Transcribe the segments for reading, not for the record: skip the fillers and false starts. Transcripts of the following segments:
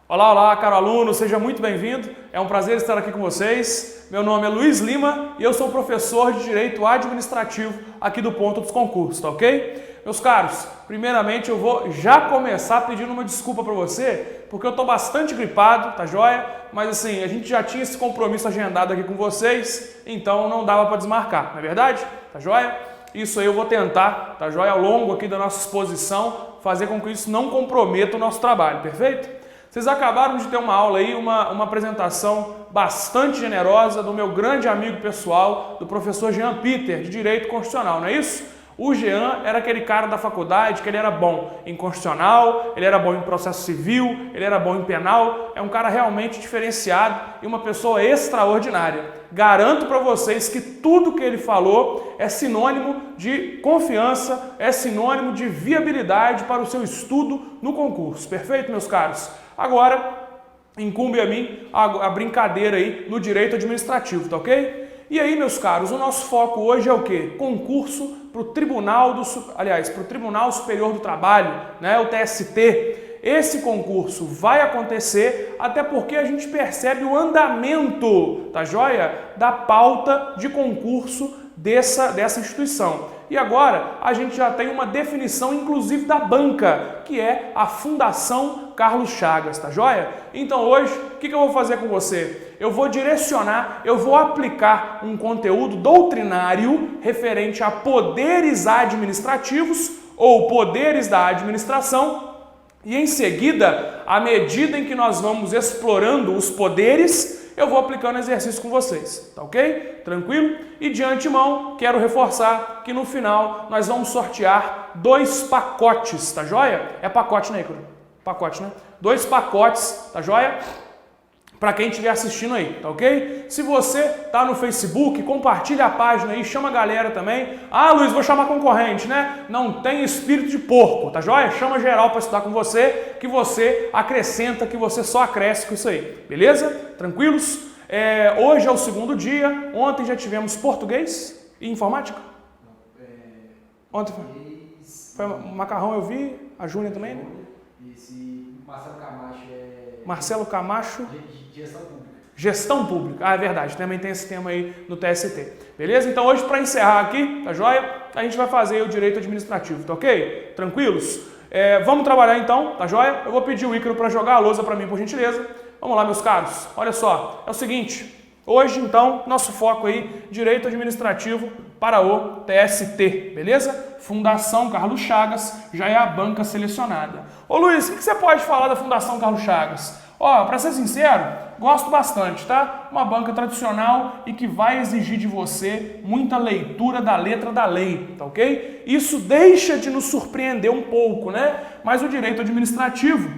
Olá, olá, caro aluno, seja muito bem-vindo. É um prazer estar aqui com vocês. Meu nome é Luiz Lima e eu sou professor de Direito Administrativo aqui do Ponto dos Concursos, tá ok? Meus caros, primeiramente eu vou já começar pedindo uma desculpa para você, porque eu estou bastante gripado, tá joia? Mas assim, a gente já tinha esse compromisso agendado aqui com vocês, então não dava para desmarcar, não é verdade? Tá joia? Isso aí eu vou tentar, tá joia? Ao longo aqui da nossa exposição, fazer com que isso não comprometa o nosso trabalho, perfeito? Vocês acabaram de ter uma aula aí, uma apresentação bastante generosa do meu grande amigo pessoal, do professor Jean Peter, de Direito Constitucional, não é isso? O Jean era aquele cara da faculdade que ele era bom em constitucional, ele era bom em processo civil, ele era bom em penal, é um cara realmente diferenciado e uma pessoa extraordinária. Garanto para vocês que tudo que ele falou é sinônimo de confiança, é sinônimo de viabilidade para o seu estudo no concurso. Perfeito, meus caros? Agora, incumbe a mim a brincadeira aí no direito administrativo, tá ok? E aí, meus caros, o nosso foco hoje é o quê? Concurso para o Tribunal Superior do Trabalho, né? O TST. Esse concurso vai acontecer até porque a gente percebe o andamento, tá joia? Da pauta de concurso dessa instituição. E agora a gente já tem uma definição, inclusive, da banca, que é a Fundação Carlos Chagas, tá joia? Então hoje, o que eu vou fazer com você? Eu vou direcionar, eu vou aplicar um conteúdo doutrinário referente a poderes administrativos ou poderes da administração e em seguida, à medida em que nós vamos explorando os poderes, eu vou aplicando exercício com vocês, tá ok? Tranquilo? E de antemão, quero reforçar que no final nós vamos sortear 2 pacotes, tá joia? É pacote, né, Icaro? Pacote, né? 2 pacotes, tá joia? Para quem estiver assistindo aí, tá ok? Se você tá no Facebook, compartilha a página aí, chama a galera também. Ah, Luiz, vou chamar concorrente, né? Não tem espírito de porco, tá joia? Chama geral para estudar com você, que você acrescenta, que você só acresce com isso aí, beleza? Tranquilos? Hoje é o segundo dia, ontem já tivemos português e informática? Ontem foi macarrão, eu vi, a Júlia também, né? Esse Marcelo Camacho Marcelo Camacho. Gestão pública. Gestão pública. Ah, é verdade, também tem esse tema aí no TST. Beleza? Então hoje, para encerrar aqui, tá joia? A gente vai fazer o direito administrativo, tá ok? Tranquilos? Vamos trabalhar então, tá joia? Eu vou pedir o Ícaro para jogar a lousa para mim, por gentileza. Vamos lá, meus caros. Olha só, é o seguinte. Hoje, então, nosso foco aí, direito administrativo para o TST, beleza? Fundação Carlos Chagas já é a banca selecionada. Ô Luiz, o que você pode falar da Fundação Carlos Chagas? Ó, para ser sincero, gosto bastante, tá? Uma banca tradicional e que vai exigir de você muita leitura da letra da lei, tá ok? Isso deixa de nos surpreender um pouco, né? Mas o direito administrativo,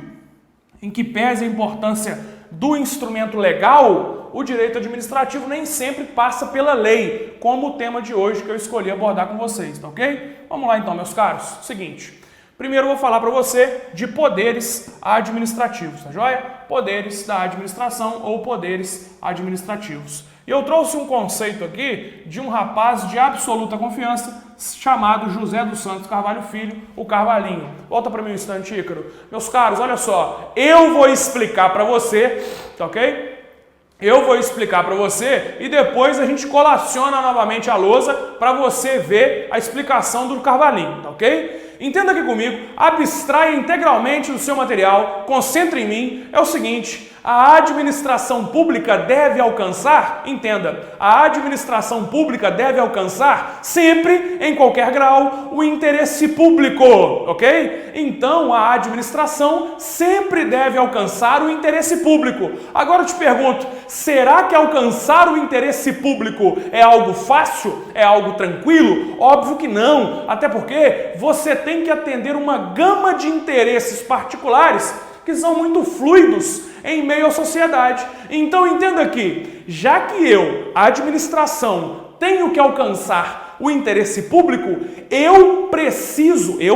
em que pese a importância do instrumento legal, o direito administrativo nem sempre passa pela lei, como o tema de hoje que eu escolhi abordar com vocês, tá ok? Vamos lá então, meus caros. Seguinte, primeiro eu vou falar para você de poderes administrativos, tá joia? Poderes da administração ou poderes administrativos. E eu trouxe um conceito aqui de um rapaz de absoluta confiança chamado José dos Santos Carvalho Filho, o Carvalhinho. Volta para mim um instante, Ícaro. Meus caros, olha só, eu vou explicar para você, tá ok? Eu vou explicar para você e depois a gente colaciona novamente a lousa para você ver a explicação do Carvalhinho, tá ok? Entenda aqui comigo, abstraia integralmente do seu material, concentre em mim, é o seguinte, a administração pública deve alcançar, entenda, a administração pública deve alcançar sempre, em qualquer grau, o interesse público, ok? Então, a administração sempre deve alcançar o interesse público. Agora eu te pergunto, será que alcançar o interesse público é algo fácil? É algo tranquilo? Óbvio que não, até porque você tem que atender uma gama de interesses particulares que são muito fluidos em meio à sociedade. Então entenda aqui, já que eu, a administração, tenho que alcançar o interesse público, eu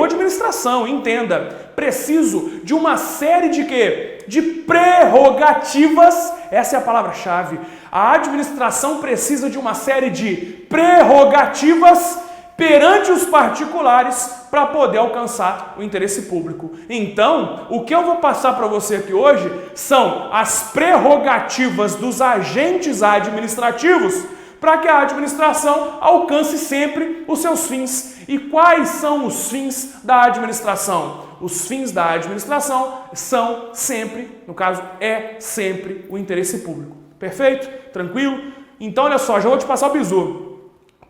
administração, entenda, preciso de uma série de quê? De prerrogativas, essa é a palavra-chave. A administração precisa de uma série de prerrogativas perante os particulares para poder alcançar o interesse público. Então, o que eu vou passar para você aqui hoje são as prerrogativas dos agentes administrativos para que a administração alcance sempre os seus fins. E quais são os fins da administração? Os fins da administração são sempre, no caso, é sempre o interesse público. Perfeito? Tranquilo? Então, olha só, já vou te passar o bizu.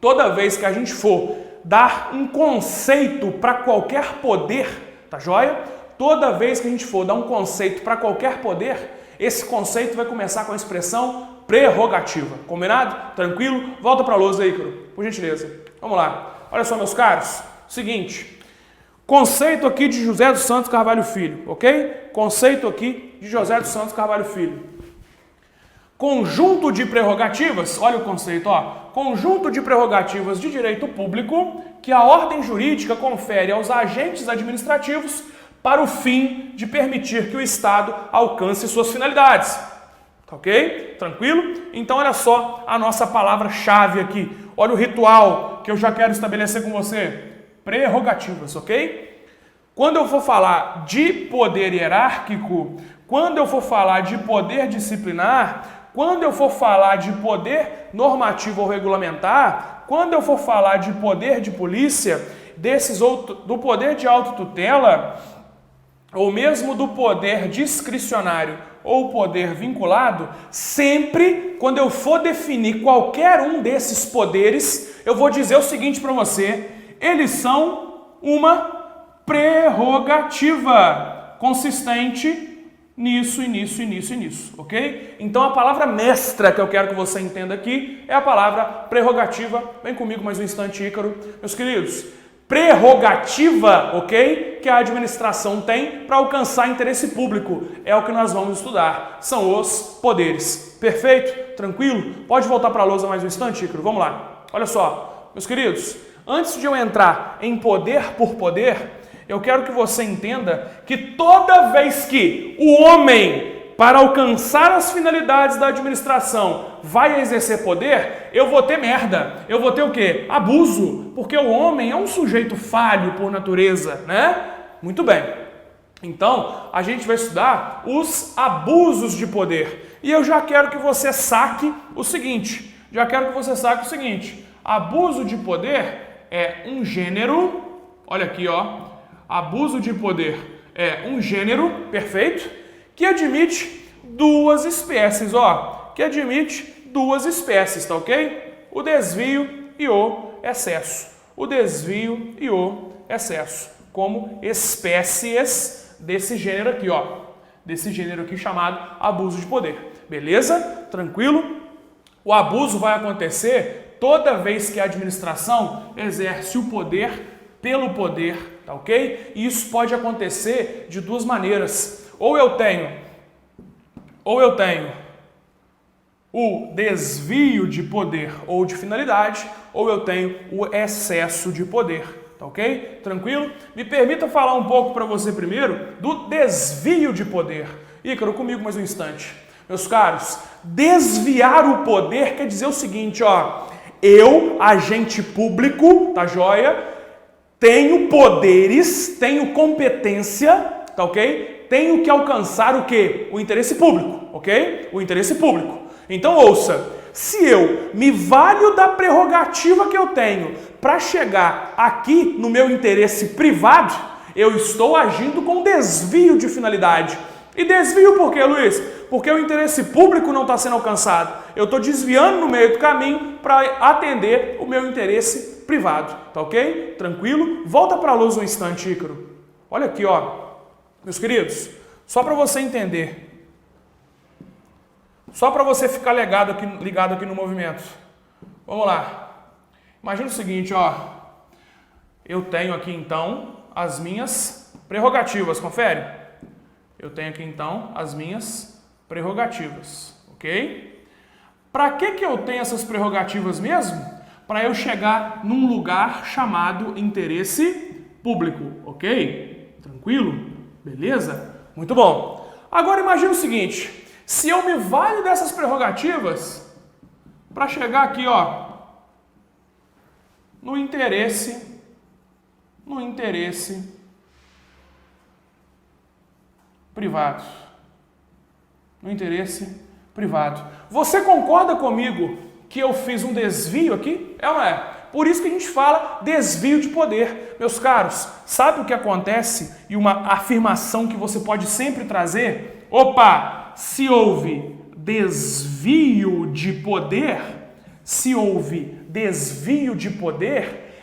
Toda vez que a gente for dar um conceito para qualquer poder, tá joia? Toda vez que a gente for dar um conceito para qualquer poder, esse conceito vai começar com a expressão prerrogativa. Combinado? Tranquilo? Volta para a lousa aí, Ícaro, por gentileza. Vamos lá. Olha só, meus caros. Seguinte. Conceito aqui de José dos Santos Carvalho Filho, ok? Conceito aqui de José dos Santos Carvalho Filho. Conjunto de prerrogativas, olha o conceito, ó. Conjunto de prerrogativas de direito público que a ordem jurídica confere aos agentes administrativos para o fim de permitir que o Estado alcance suas finalidades. Tá ok? Tranquilo? Então, olha só a nossa palavra-chave aqui. Olha o ritual que eu já quero estabelecer com você. Prerrogativas, ok? Quando eu for falar de poder hierárquico, quando eu for falar de poder disciplinar, quando eu for falar de poder normativo ou regulamentar, quando eu for falar de poder de polícia, do poder de autotutela, ou mesmo do poder discricionário ou poder vinculado, sempre quando eu for definir qualquer um desses poderes, eu vou dizer o seguinte para você: eles são uma prerrogativa consistente nisso, e nisso, e nisso, e nisso, ok? Então a palavra mestra que eu quero que você entenda aqui é a palavra prerrogativa. Vem comigo mais um instante, Ícaro. Meus queridos, prerrogativa, ok? Que a administração tem para alcançar interesse público. É o que nós vamos estudar. São os poderes. Perfeito? Tranquilo? Pode voltar para a lousa mais um instante, Ícaro? Vamos lá. Olha só, meus queridos, antes de eu entrar em poder por poder, eu quero que você entenda que toda vez que o homem, para alcançar as finalidades da administração, vai exercer poder, eu vou ter merda. Eu vou ter o quê? Abuso. Porque o homem é um sujeito falho por natureza, né? Muito bem. Então, a gente vai estudar os abusos de poder. E eu já quero que você saque o seguinte. Abuso de poder é um gênero. Olha aqui, ó. Abuso de poder é um gênero, perfeito, que admite duas espécies, ó. Que admite duas espécies, tá ok? O desvio e o excesso. O desvio e o excesso. Como espécies desse gênero aqui, ó. Desse gênero aqui chamado abuso de poder. Beleza? Tranquilo? O abuso vai acontecer toda vez que a administração exerce o poder pelo poder, tá ok? E isso pode acontecer de duas maneiras. Ou eu tenho o desvio de poder ou de finalidade, ou eu tenho o excesso de poder, tá ok? Tranquilo? Me permita falar um pouco para você primeiro do desvio de poder. Ícaro, comigo mais um instante. Meus caros, desviar o poder quer dizer o seguinte, ó. Eu, agente público, tá joia? Tenho poderes, tenho competência, tá ok? Tenho que alcançar o quê? O interesse público, ok? O interesse público. Então ouça, se eu me valho da prerrogativa que eu tenho para chegar aqui no meu interesse privado, eu estou agindo com desvio de finalidade. E desvio por quê, Luiz? Porque o interesse público não está sendo alcançado. Eu estou desviando no meio do caminho para atender o meu interesse privado, tá ok? Tranquilo? Volta para a luz um instante, Ícaro. Olha aqui, ó. Meus queridos, só para você entender, só para você ficar ligado aqui no movimento. Vamos lá. Imagina o seguinte, ó. Eu tenho aqui, então, as minhas prerrogativas, confere? Eu tenho aqui, então, as minhas prerrogativas, ok? Para que eu tenho essas prerrogativas mesmo? Para eu chegar num lugar chamado interesse público, ok? Tranquilo? Beleza? Muito bom. Agora imagine o seguinte, se eu me valho dessas prerrogativas para chegar aqui, ó, no interesse privado. No interesse privado. Você concorda comigo que eu fiz um desvio aqui? É ou não é? Por isso que a gente fala desvio de poder. Meus caros, sabe o que acontece? E uma afirmação que você pode sempre trazer? Opa, se houve desvio de poder,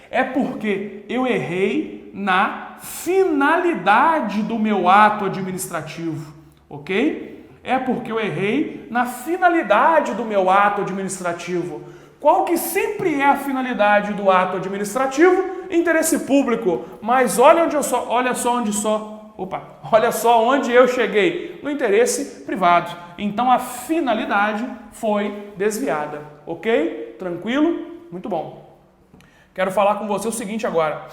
é porque eu errei na finalidade do meu ato administrativo, ok? É porque eu errei na finalidade do meu ato administrativo. Qual que sempre é a finalidade do ato administrativo? Interesse público. Mas olha só onde eu cheguei. No interesse privado. Então a finalidade foi desviada. Ok? Tranquilo? Muito bom. Quero falar com você o seguinte agora.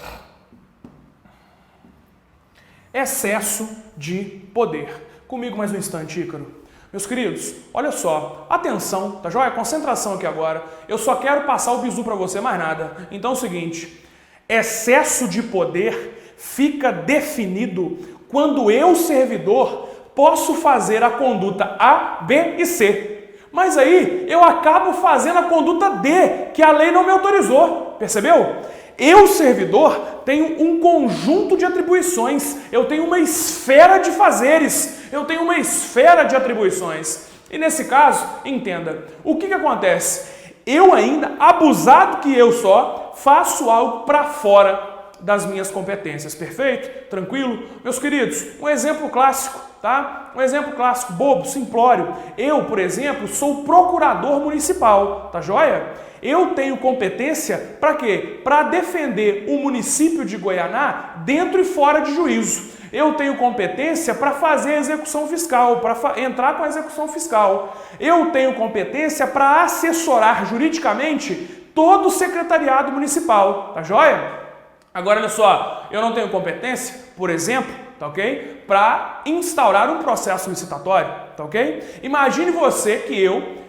Excesso de poder. Comigo mais um instante, Ícaro. Meus queridos, olha só, atenção, tá joia? Concentração aqui agora. Eu só quero passar o bizu para você, mais nada. Então é o seguinte, excesso de poder fica definido quando eu, servidor, posso fazer a conduta A, B e C. Mas aí eu acabo fazendo a conduta D, que a lei não me autorizou. Percebeu? Eu, servidor, tenho um conjunto de atribuições, eu tenho uma esfera de fazeres, eu tenho uma esfera de atribuições. E nesse caso, entenda, o que acontece? Eu ainda, abusado que eu só, faço algo para fora das minhas competências, perfeito? Tranquilo? Meus queridos, um exemplo clássico, tá? Um exemplo clássico, bobo, simplório. Eu, por exemplo, sou procurador municipal, tá joia? Eu tenho competência para quê? Para defender o município de Goianá dentro e fora de juízo. Eu tenho competência para fazer a execução fiscal, para entrar com a execução fiscal. Eu tenho competência para assessorar juridicamente todo o secretariado municipal, tá joia? Agora, olha só, eu não tenho competência, por exemplo, tá ok? Para instaurar um processo licitatório, tá ok? Imagine você que eu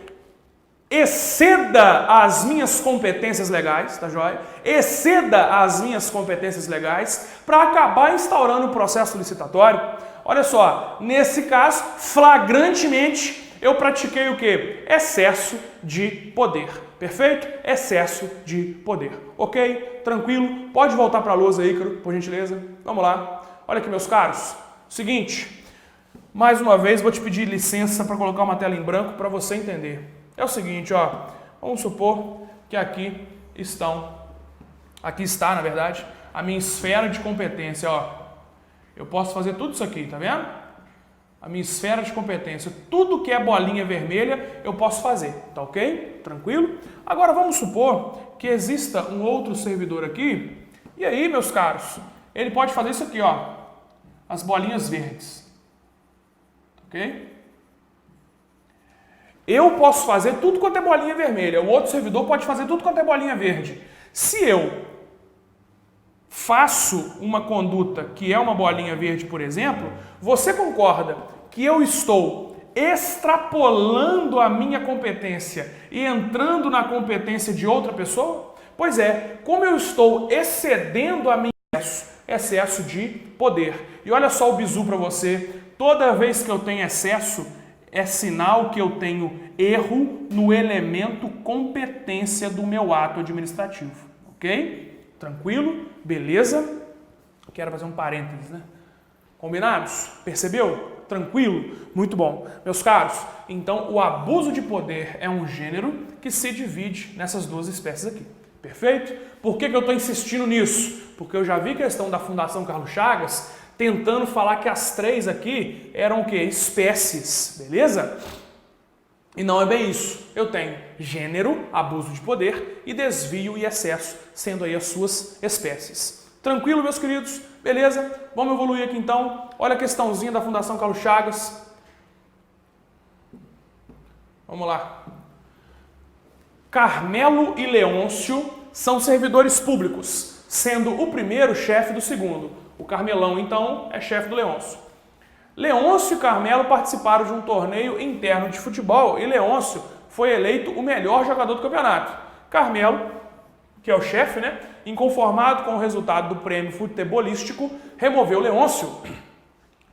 exceda as minhas competências legais, tá joia? Exceda as minhas competências legais para acabar instaurando o processo licitatório. Olha só, nesse caso, flagrantemente, eu pratiquei o quê? Excesso de poder. Perfeito? Excesso de poder. Ok? Tranquilo? Pode voltar para a lousa aí, Ícaro, por gentileza. Vamos lá. Olha aqui, meus caros. Seguinte, mais uma vez vou te pedir licença para colocar uma tela em branco para você entender. É o seguinte, ó, vamos supor que aqui está, na verdade, a minha esfera de competência, ó. Eu posso fazer tudo isso aqui, tá vendo? A minha esfera de competência, tudo que é bolinha vermelha, eu posso fazer, tá ok? Tranquilo? Agora vamos supor que exista um outro servidor aqui, e aí, meus caros, ele pode fazer isso aqui, ó, as bolinhas verdes, ok? Eu posso fazer tudo quanto é bolinha vermelha, o outro servidor pode fazer tudo quanto é bolinha verde. Se eu faço uma conduta que é uma bolinha verde, por exemplo, você concorda que eu estou extrapolando a minha competência e entrando na competência de outra pessoa? Pois é, como eu estou excedendo a minha excesso de poder. E olha só o bizu para você, toda vez que eu tenho excesso, é sinal que eu tenho erro no elemento competência do meu ato administrativo, ok? Tranquilo? Beleza? Quero fazer um parênteses, né? Combinados? Percebeu? Tranquilo? Muito bom. Meus caros, então o abuso de poder é um gênero que se divide nessas duas espécies aqui. Perfeito? Por que eu estou insistindo nisso? Porque eu já vi questão da Fundação Carlos Chagas tentando falar que as três aqui eram o quê? Espécies, beleza? E não é bem isso. Eu tenho gênero, abuso de poder, e desvio e excesso, sendo aí as suas espécies. Tranquilo, meus queridos? Beleza? Vamos evoluir aqui então. Olha a questãozinha da Fundação Carlos Chagas. Vamos lá. Carmelo e Leôncio são servidores públicos, sendo o primeiro chefe do segundo. O Carmelão, então, é chefe do Leôncio. Leôncio e Carmelo participaram de um torneio interno de futebol e Leôncio foi eleito o melhor jogador do campeonato. Carmelo que é o chefe, né, inconformado com o resultado do prêmio futebolístico, removeu Leôncio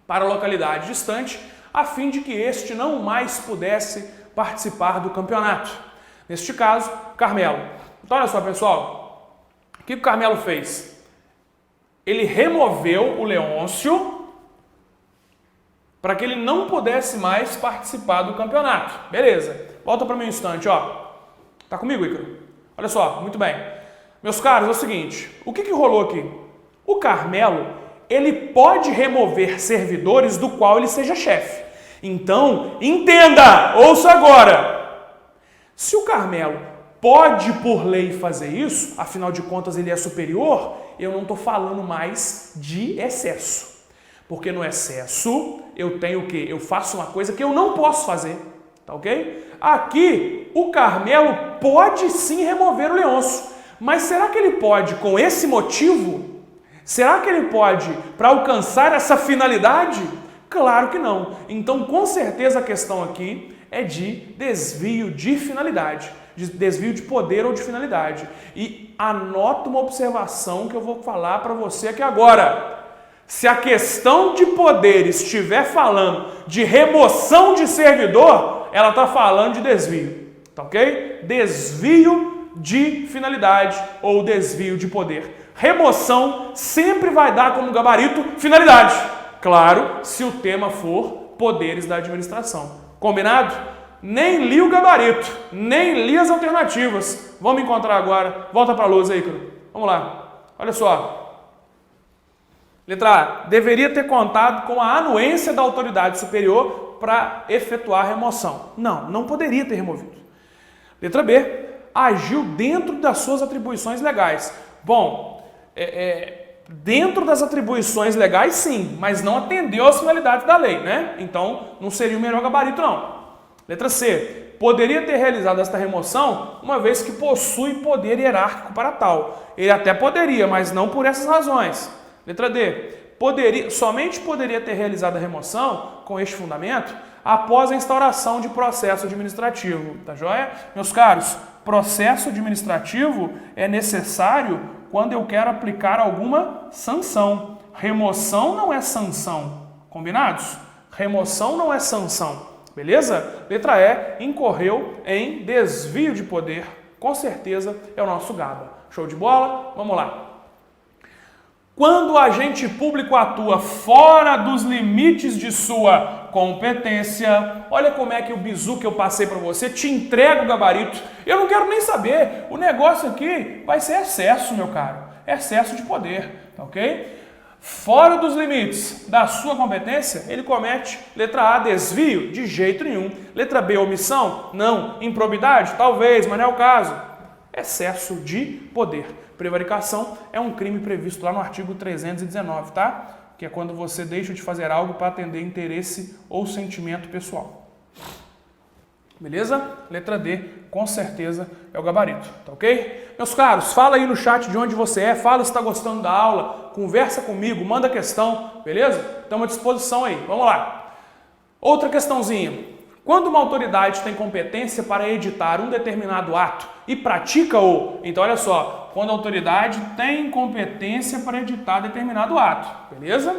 para a localidade distante, a fim de que este não mais pudesse participar do campeonato. Neste caso, Carmelo. Então, olha só, pessoal, o que o Carmelo fez? Ele removeu o Leôncio para que ele não pudesse mais participar do campeonato. Beleza. Volta para mim um instante, ó. Tá comigo, Ícaro? Olha só, muito bem. Meus caros, é o seguinte, o que rolou aqui? O Carmelo, ele pode remover servidores do qual ele seja chefe. Então, entenda, ouça agora. Se o Carmelo pode, por lei, fazer isso, afinal de contas ele é superior, eu não estou falando mais de excesso. Porque no excesso, eu tenho o quê? Eu faço uma coisa que eu não posso fazer, tá ok? Aqui, o Carmelo pode sim remover o Leôncio. Mas será que ele pode com esse motivo? Será que ele pode para alcançar essa finalidade? Claro que não. Então, com certeza, a questão aqui é de desvio de finalidade, de desvio de poder ou de finalidade. E anota uma observação que eu vou falar para você aqui agora. Se a questão de poder estiver falando de remoção de servidor, ela está falando de desvio, tá ok? Desvio de finalidade ou desvio de poder. Remoção sempre vai dar como gabarito finalidade. Claro, se o tema for poderes da administração. Combinado? Nem li o gabarito, nem li as alternativas. Vamos encontrar agora. Volta para a luz aí, Ícaro. Vamos lá. Olha só. Letra A. Deveria ter contado com a anuência da autoridade superior para efetuar a remoção. Não, não poderia ter removido. Letra B. Agiu dentro das suas atribuições legais. Bom, dentro das atribuições legais sim, mas não atendeu às finalidades da lei, né? Então, não seria o melhor gabarito, não. Letra C. Poderia ter realizado esta remoção, uma vez que possui poder hierárquico para tal. Ele até poderia, mas não por essas razões. Letra D. Somente poderia ter realizado a remoção, com este fundamento, após a instauração de processo administrativo. Tá joia? Meus caros, processo administrativo é necessário quando eu quero aplicar alguma sanção. Remoção não é sanção. Combinados? Remoção não é sanção. Beleza? Letra E, incorreu em desvio de poder. Com certeza é o nosso GABA. Show de bola? Vamos lá. Quando o agente público atua fora dos limites de sua competência, olha como é que o bizu que eu passei para você te entrega o gabarito. Eu não quero nem saber. O negócio aqui vai ser excesso, meu caro. Excesso de poder, tá ok? Fora dos limites da sua competência, ele comete, letra A, desvio? De jeito nenhum. Letra B, omissão? Não. Improbidade? Talvez, mas não é o caso. Excesso de poder. Prevaricação é um crime previsto lá no artigo 319, tá? Que é quando você deixa de fazer algo para atender interesse ou sentimento pessoal. Beleza? Letra D, com certeza é o gabarito, tá ok? Meus caros, fala aí no chat de onde você é, fala se está gostando da aula, conversa comigo, manda questão, beleza? Estamos à disposição aí, vamos lá. Outra questãozinha. Quando uma autoridade tem competência para editar um determinado ato e pratica-o, então olha só, quando a autoridade tem competência para editar determinado ato, beleza?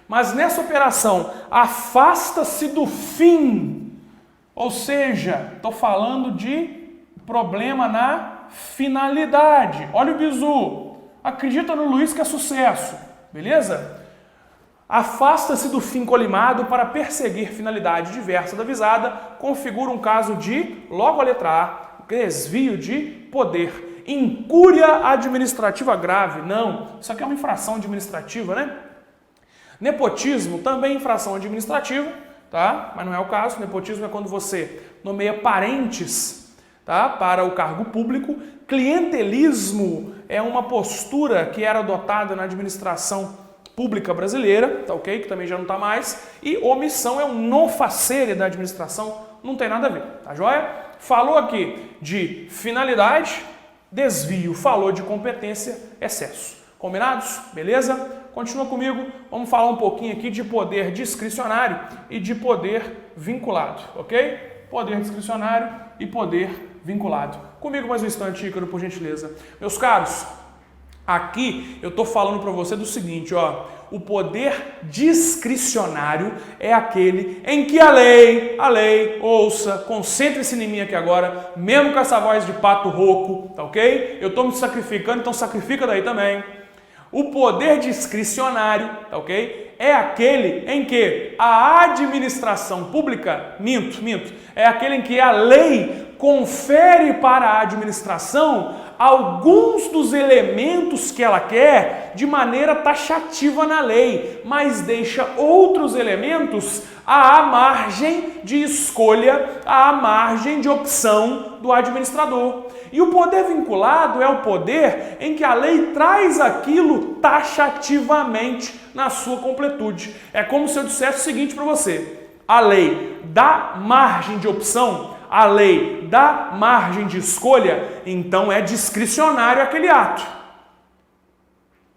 Mas nessa operação, afasta-se do fim, ou seja, estou falando de problema na finalidade. Olha o bizu, acredita no Luiz que é sucesso, beleza? Afasta-se do fim colimado para perseguir finalidade diversa da visada, configura um caso de, logo a letra A, desvio de poder. Incúria administrativa grave. Não, isso aqui é uma infração administrativa, né? Nepotismo também é infração administrativa, tá? Mas não é o caso. Nepotismo é quando você nomeia parentes, tá? Para o cargo público. Clientelismo é uma postura que era adotada na administração pública brasileira, tá ok? Que também já não está mais. E omissão é um non facere da administração, não tem nada a ver, tá joia? Falou aqui de finalidade, desvio, falou de competência, excesso. Combinados? Beleza? Continua comigo, vamos falar um pouquinho aqui de poder discricionário e de poder vinculado, ok? Poder discricionário e poder vinculado. Comigo mais um instante, Ícaro, por gentileza. Meus caros, aqui eu estou falando para você do seguinte, ó, o poder discricionário é aquele em que a lei, ouça, concentre-se em mim aqui agora, mesmo com essa voz de pato rouco, tá ok? Eu estou me sacrificando, então sacrifica daí também. O poder discricionário, tá ok? É aquele em que a administração pública, é aquele em que a lei confere para a administração alguns dos elementos que ela quer de maneira taxativa na lei, mas deixa outros elementos à margem de escolha, à margem de opção do administrador. E o poder vinculado é o poder em que a lei traz aquilo taxativamente na sua completude. É como se eu dissesse o seguinte para você: a lei dá margem de opção, a lei dá margem de escolha, então é discricionário aquele ato.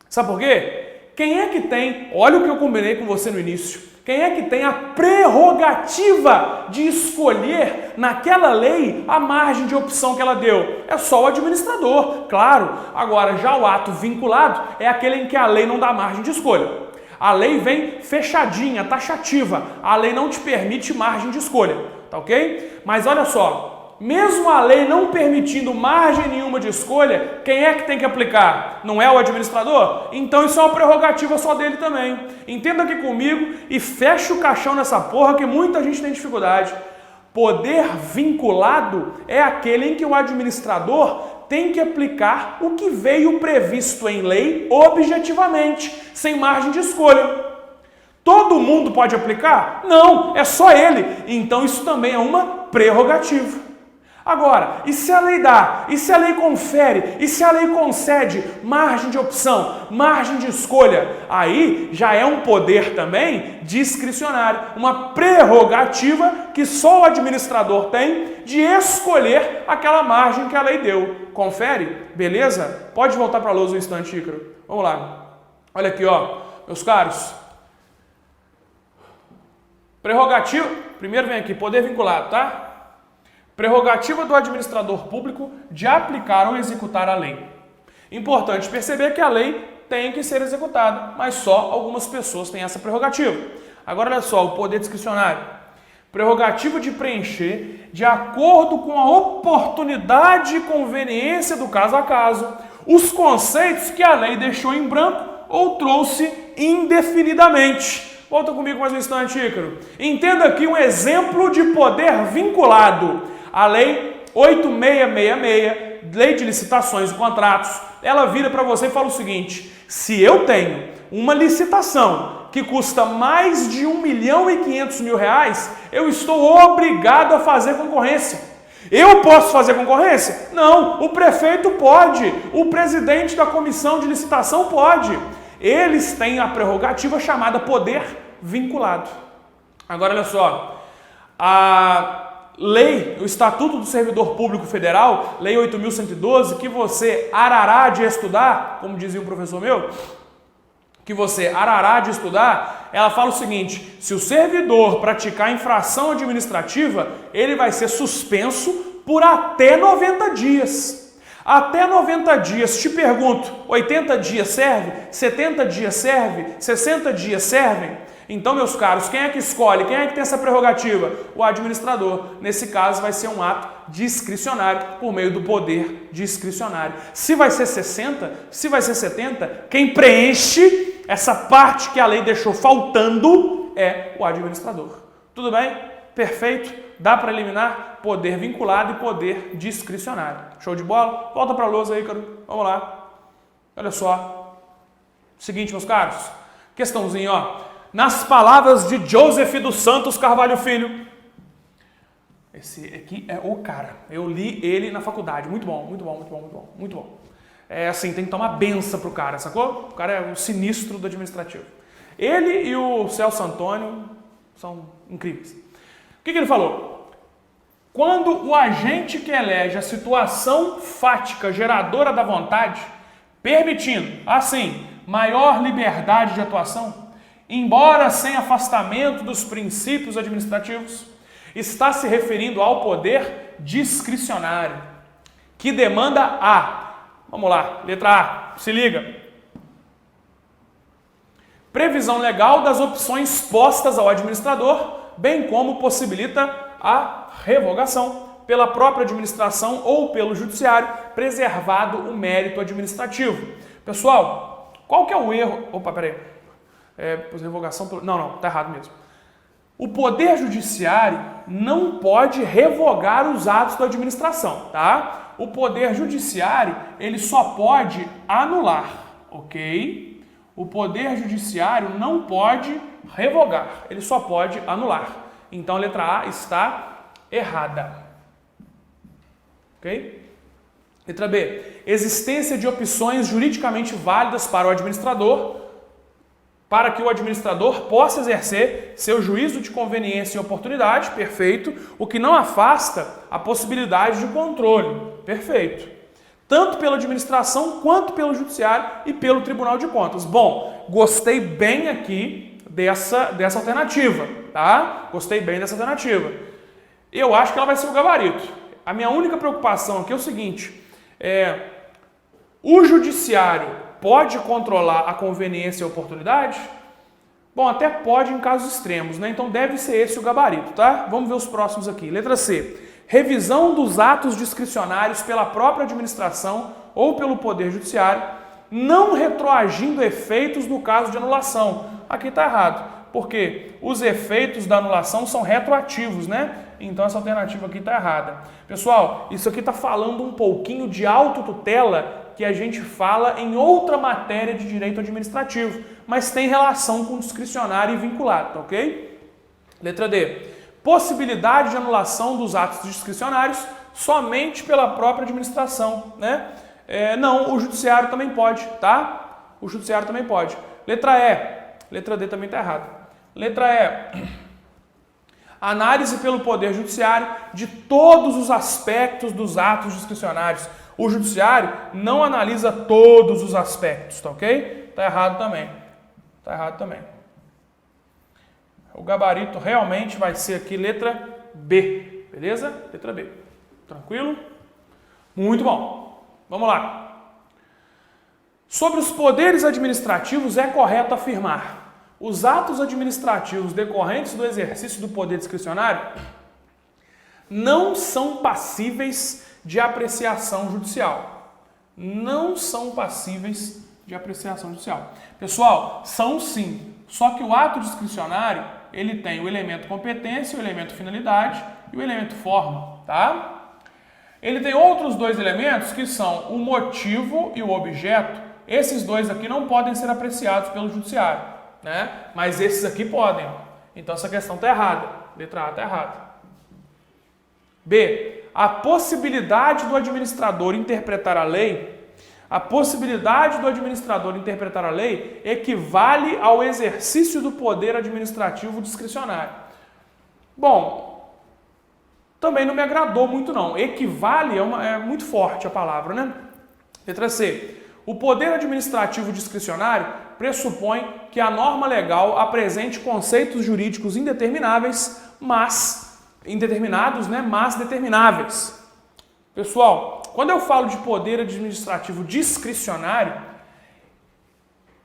Sabe por quê? Quem é que tem, olha o que eu combinei com você no início, quem é que tem a prerrogativa de escolher naquela lei a margem de opção que ela deu? É só o administrador, claro. Agora, já o ato vinculado é aquele em que a lei não dá margem de escolha. A lei vem fechadinha, taxativa. A lei não te permite margem de escolha, tá ok? Mas olha só, mesmo a lei não permitindo margem nenhuma de escolha, quem é que tem que aplicar? Não é o administrador? Então isso é uma prerrogativa só dele também. Entenda aqui comigo e feche o caixão nessa porra que muita gente tem dificuldade. Poder vinculado é aquele em que o administrador tem que aplicar o que veio previsto em lei objetivamente, sem margem de escolha. Todo mundo pode aplicar? Não, é só ele. Então isso também é uma prerrogativa. Agora, e se a lei dá? E se a lei confere? E se a lei concede margem de opção, margem de escolha? Aí já é um poder também discricionário, uma prerrogativa que só o administrador tem de escolher aquela margem que a lei deu. Confere? Beleza? Pode voltar para a lousa um instante, Ícaro. Vamos lá. Olha aqui, ó, meus caros. Prerrogativa, primeiro vem aqui, poder vinculado, tá? Prerrogativa do administrador público de aplicar ou executar a lei. Importante perceber que a lei tem que ser executada, mas só algumas pessoas têm essa prerrogativa. Agora olha só, o poder discricionário. Prerrogativa de preencher, de acordo com a oportunidade e conveniência do caso a caso, os conceitos que a lei deixou em branco ou trouxe indefinidamente. Volta comigo mais um instante, Ícaro. Entenda aqui um exemplo de poder vinculado. A lei 8666, Lei de Licitações e Contratos, ela vira para você e fala o seguinte: se eu tenho uma licitação que custa mais de R$1.500.000, eu estou obrigado a fazer concorrência. Eu posso fazer concorrência? Não, o prefeito pode, o presidente da comissão de licitação pode. Eles têm a prerrogativa chamada poder vinculado. Agora olha só, a lei, o Estatuto do Servidor Público Federal, Lei 8.112, que você arará de estudar, como dizia um professor meu, que você arará de estudar, ela fala o seguinte: se o servidor praticar infração administrativa, ele vai ser suspenso por até 90 dias. Até 90 dias, te pergunto, 80 dias serve? 70 dias serve? 60 dias servem? Então, meus caros, quem é que escolhe? Quem é que tem essa prerrogativa? O administrador. Nesse caso, vai ser um ato discricionário por meio do poder discricionário. Se vai ser 60, se vai ser 70, quem preenche essa parte que a lei deixou faltando é o administrador. Tudo bem? Perfeito? Dá para eliminar poder vinculado e poder discricionário. Show de bola? Volta para a lousa aí, Ícaro. Vamos lá. Olha só. Seguinte, meus caros. Questãozinha, ó. Nas palavras de Joseph dos Santos Carvalho Filho. Esse aqui é o cara. Eu li ele na faculdade. Muito bom, muito bom, muito bom, muito bom, muito bom. É assim, tem que tomar benção pro cara, sacou? O cara é o sinistro do administrativo. Ele e o Celso Antônio são incríveis. O que ele falou? Quando o agente que elege a situação fática geradora da vontade, permitindo, assim, maior liberdade de atuação, embora sem afastamento dos princípios administrativos, está se referindo ao poder discricionário, que demanda a... Vamos lá, letra A, se liga. Previsão legal das opções postas ao administrador, bem como possibilita a revogação pela própria administração ou pelo judiciário, preservado o mérito administrativo. Pessoal, qual que é o erro? Opa, peraí. Revogação pelo... Não, tá errado mesmo. O Poder Judiciário não pode revogar os atos da administração, tá? O Poder Judiciário, ele só pode anular, ok? O Poder Judiciário não pode revogar, ele só pode anular. Então a letra A está errada. Ok? Letra B. Existência de opções juridicamente válidas para o administrador, para que o administrador possa exercer seu juízo de conveniência e oportunidade, perfeito, o que não afasta a possibilidade de controle, perfeito, tanto pela administração quanto pelo judiciário e pelo Tribunal de Contas. Bom, gostei bem aqui dessa alternativa, tá? Gostei bem dessa alternativa. Eu acho que ela vai ser o gabarito. A minha única preocupação aqui é o seguinte, o judiciário pode controlar a conveniência e a oportunidade? Bom, até pode em casos extremos, né? Então deve ser esse o gabarito, tá? Vamos ver os próximos aqui. Letra C. Revisão dos atos discricionários pela própria administração ou pelo Poder Judiciário, não retroagindo efeitos no caso de anulação. Aqui está errado, porque os efeitos da anulação são retroativos, né? Então essa alternativa aqui está errada. Pessoal, isso aqui está falando um pouquinho de autotutela que a gente fala em outra matéria de direito administrativo, mas tem relação com discricionário e vinculado, tá ok? Letra D. Possibilidade de anulação dos atos discricionários somente pela própria administração, né? Não, o judiciário também pode, tá? O judiciário também pode. Letra E. Letra D também está errada. Letra E. Análise pelo Poder Judiciário de todos os aspectos dos atos discricionários. O judiciário não analisa todos os aspectos, tá ok? Tá errado também. Tá errado também. O gabarito realmente vai ser aqui letra B, beleza? Letra B. Tranquilo? Muito bom. Vamos lá. Sobre os poderes administrativos é correto afirmar: os atos administrativos decorrentes do exercício do poder discricionário não são passíveis de apreciação judicial. Não são passíveis de apreciação judicial. Pessoal, são sim. Só que o ato discricionário, ele tem o elemento competência, o elemento finalidade e o elemento forma, tá? Ele tem outros dois elementos que são o motivo e o objeto. Esses dois aqui não podem ser apreciados pelo judiciário, né? Mas esses aqui podem. Então essa questão está errada. Letra A está errada. B. A possibilidade do administrador interpretar a lei. A possibilidade do administrador interpretar a lei equivale ao exercício do poder administrativo discricionário. Bom, também não me agradou muito não. Equivale é muito forte a palavra, né? Letra C. O poder administrativo discricionário pressupõe que a norma legal apresente conceitos jurídicos indetermináveis, mas determináveis. Pessoal, quando eu falo de poder administrativo discricionário,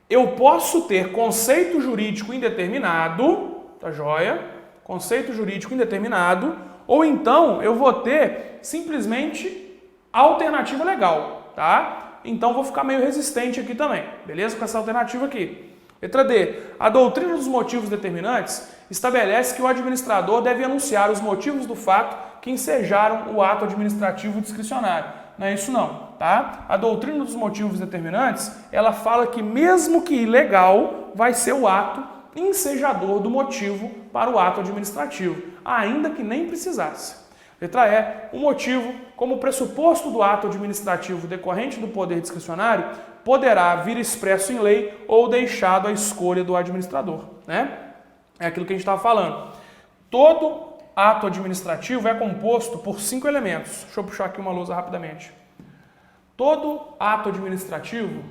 eu posso ter conceito jurídico indeterminado, tá joia? Conceito jurídico indeterminado, ou então eu vou ter simplesmente alternativa legal, tá? Então vou ficar meio resistente aqui também, beleza? Com essa alternativa aqui. Letra D. A doutrina dos motivos determinantes estabelece que o administrador deve anunciar os motivos do fato que ensejaram o ato administrativo discricionário. Não é isso não, tá? A doutrina dos motivos determinantes, ela fala que mesmo que ilegal, vai ser o ato ensejador do motivo para o ato administrativo, ainda que nem precisasse. Letra E. O motivo, como pressuposto do ato administrativo decorrente do poder discricionário, poderá vir expresso em lei ou deixado à escolha do administrador, né? É aquilo que a gente estava falando. Todo ato administrativo é composto por 5 elementos. Deixa eu puxar aqui uma lousa rapidamente. Todo ato administrativo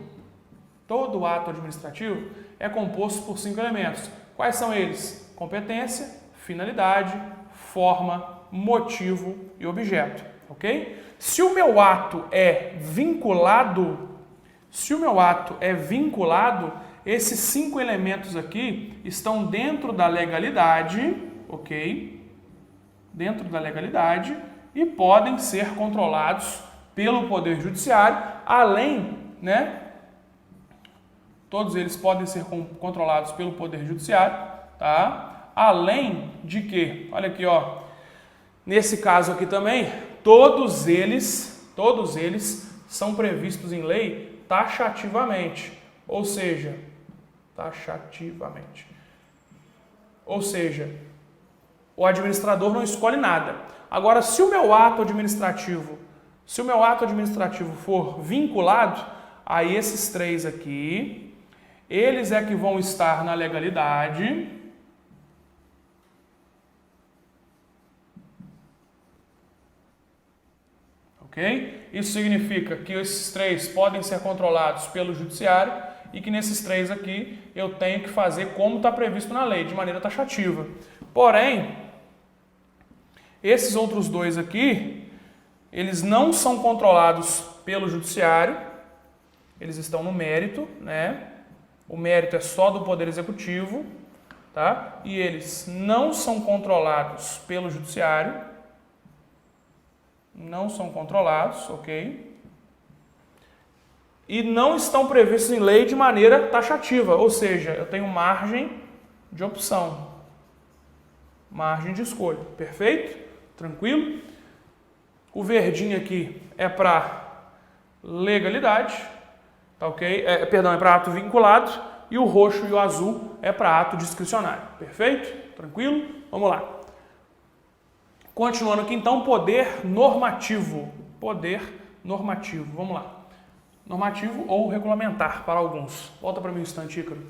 é composto por 5 elementos. Quais são eles? Competência, finalidade, forma, motivo e objeto. ok? Se o meu ato é vinculado, esses 5 elementos aqui estão dentro da legalidade, ok? Dentro da legalidade e podem ser controlados pelo Poder Judiciário, além, né? Todos eles podem ser controlados pelo Poder Judiciário, tá? Além de que, olha aqui, ó, nesse caso aqui também, todos eles são previstos em lei taxativamente, ou seja, o administrador não escolhe nada. Agora, se o meu ato administrativo for vinculado, aí esses 3 aqui, eles é que vão estar na legalidade. Ok? Isso significa que esses 3 podem ser controlados pelo judiciário e que nesses 3 aqui eu tenho que fazer como está previsto na lei, de maneira taxativa. Porém, esses outros 2 aqui, eles não são controlados pelo judiciário, eles estão no mérito, né? O mérito é só do Poder Executivo, tá? E eles não são controlados pelo judiciário, não são controlados, ok? E não estão previstos em lei de maneira taxativa, ou seja, eu tenho margem de opção, margem de escolha, perfeito? Tranquilo? O verdinho aqui é para legalidade, tá ok? É para ato vinculado, e o roxo e o azul é para ato discricionário, perfeito? Tranquilo? Vamos lá. Continuando aqui então, poder normativo, vamos lá. Normativo ou regulamentar para alguns. Volta para mim um instante, Ícaro.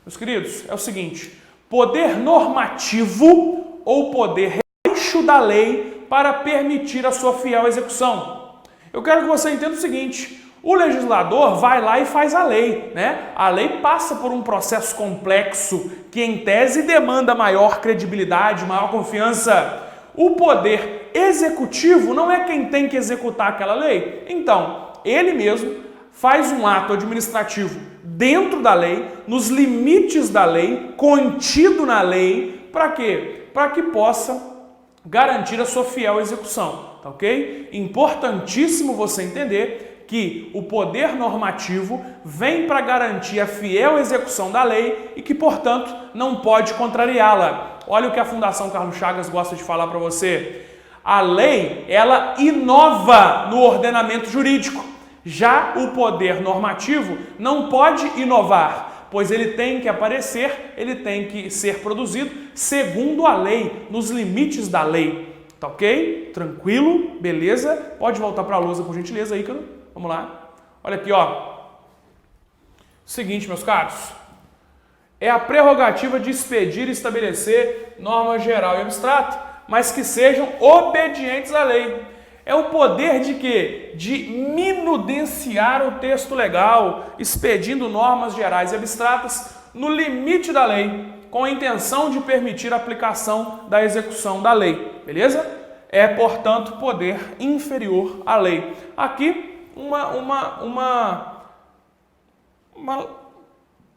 Meus queridos, é o seguinte, poder normativo ou poder eixo da lei para permitir a sua fiel execução. Eu quero que você entenda o seguinte, o legislador vai lá e faz a lei, né? A lei passa por um processo complexo que, em tese, demanda maior credibilidade, maior confiança. O poder executivo não é quem tem que executar aquela lei. Então, ele mesmo faz um ato administrativo dentro da lei, nos limites da lei, contido na lei, para quê? Para que possa garantir a sua fiel execução, tá ok? Importantíssimo você entender que o poder normativo vem para garantir a fiel execução da lei e que, portanto, não pode contrariá-la. Olha o que a Fundação Carlos Chagas gosta de falar para você. A lei, ela inova no ordenamento jurídico. Já o poder normativo não pode inovar, pois ele tem que aparecer, ele tem que ser produzido segundo a lei, nos limites da lei. Tá ok? Tranquilo? Beleza? Pode voltar para a lousa, por gentileza, Ícaro. Vamos lá. Olha aqui, ó. Seguinte, meus caros. É a prerrogativa de expedir e estabelecer norma geral e abstrata, mas que sejam obedientes à lei. É o poder de quê? De minudenciar o texto legal, expedindo normas gerais e abstratas no limite da lei, com a intenção de permitir a aplicação da execução da lei. Beleza? É, portanto, poder inferior à lei. Aqui, uma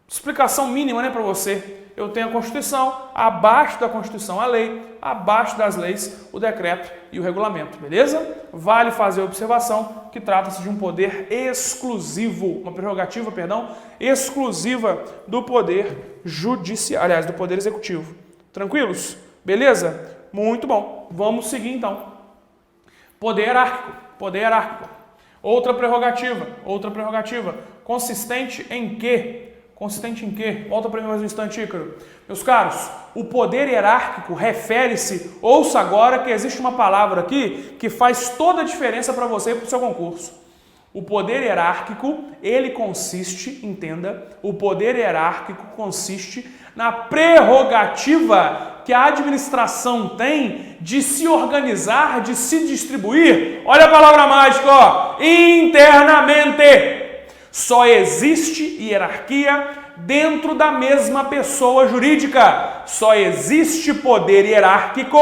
explicação mínima, né, para você. Eu tenho a Constituição, abaixo da Constituição a lei, abaixo das leis o decreto e o regulamento, beleza? Vale fazer a observação que trata-se de um poder exclusivo, uma prerrogativa, exclusiva do poder judiciário, aliás, do poder executivo. Tranquilos? Beleza? Muito bom. Vamos seguir então. Poder hierárquico. Outra prerrogativa. Consistente em quê? Volta para mim mais um instante, Ícaro. Meus caros, o poder hierárquico refere-se, ouça agora que existe uma palavra aqui que faz toda a diferença para você e para o seu concurso. O poder hierárquico, ele consiste, entenda, o poder hierárquico consiste na prerrogativa que a administração tem de se organizar, de se distribuir. Olha a palavra mágica, ó, internamente. Só existe hierarquia dentro da mesma pessoa jurídica. Só existe poder hierárquico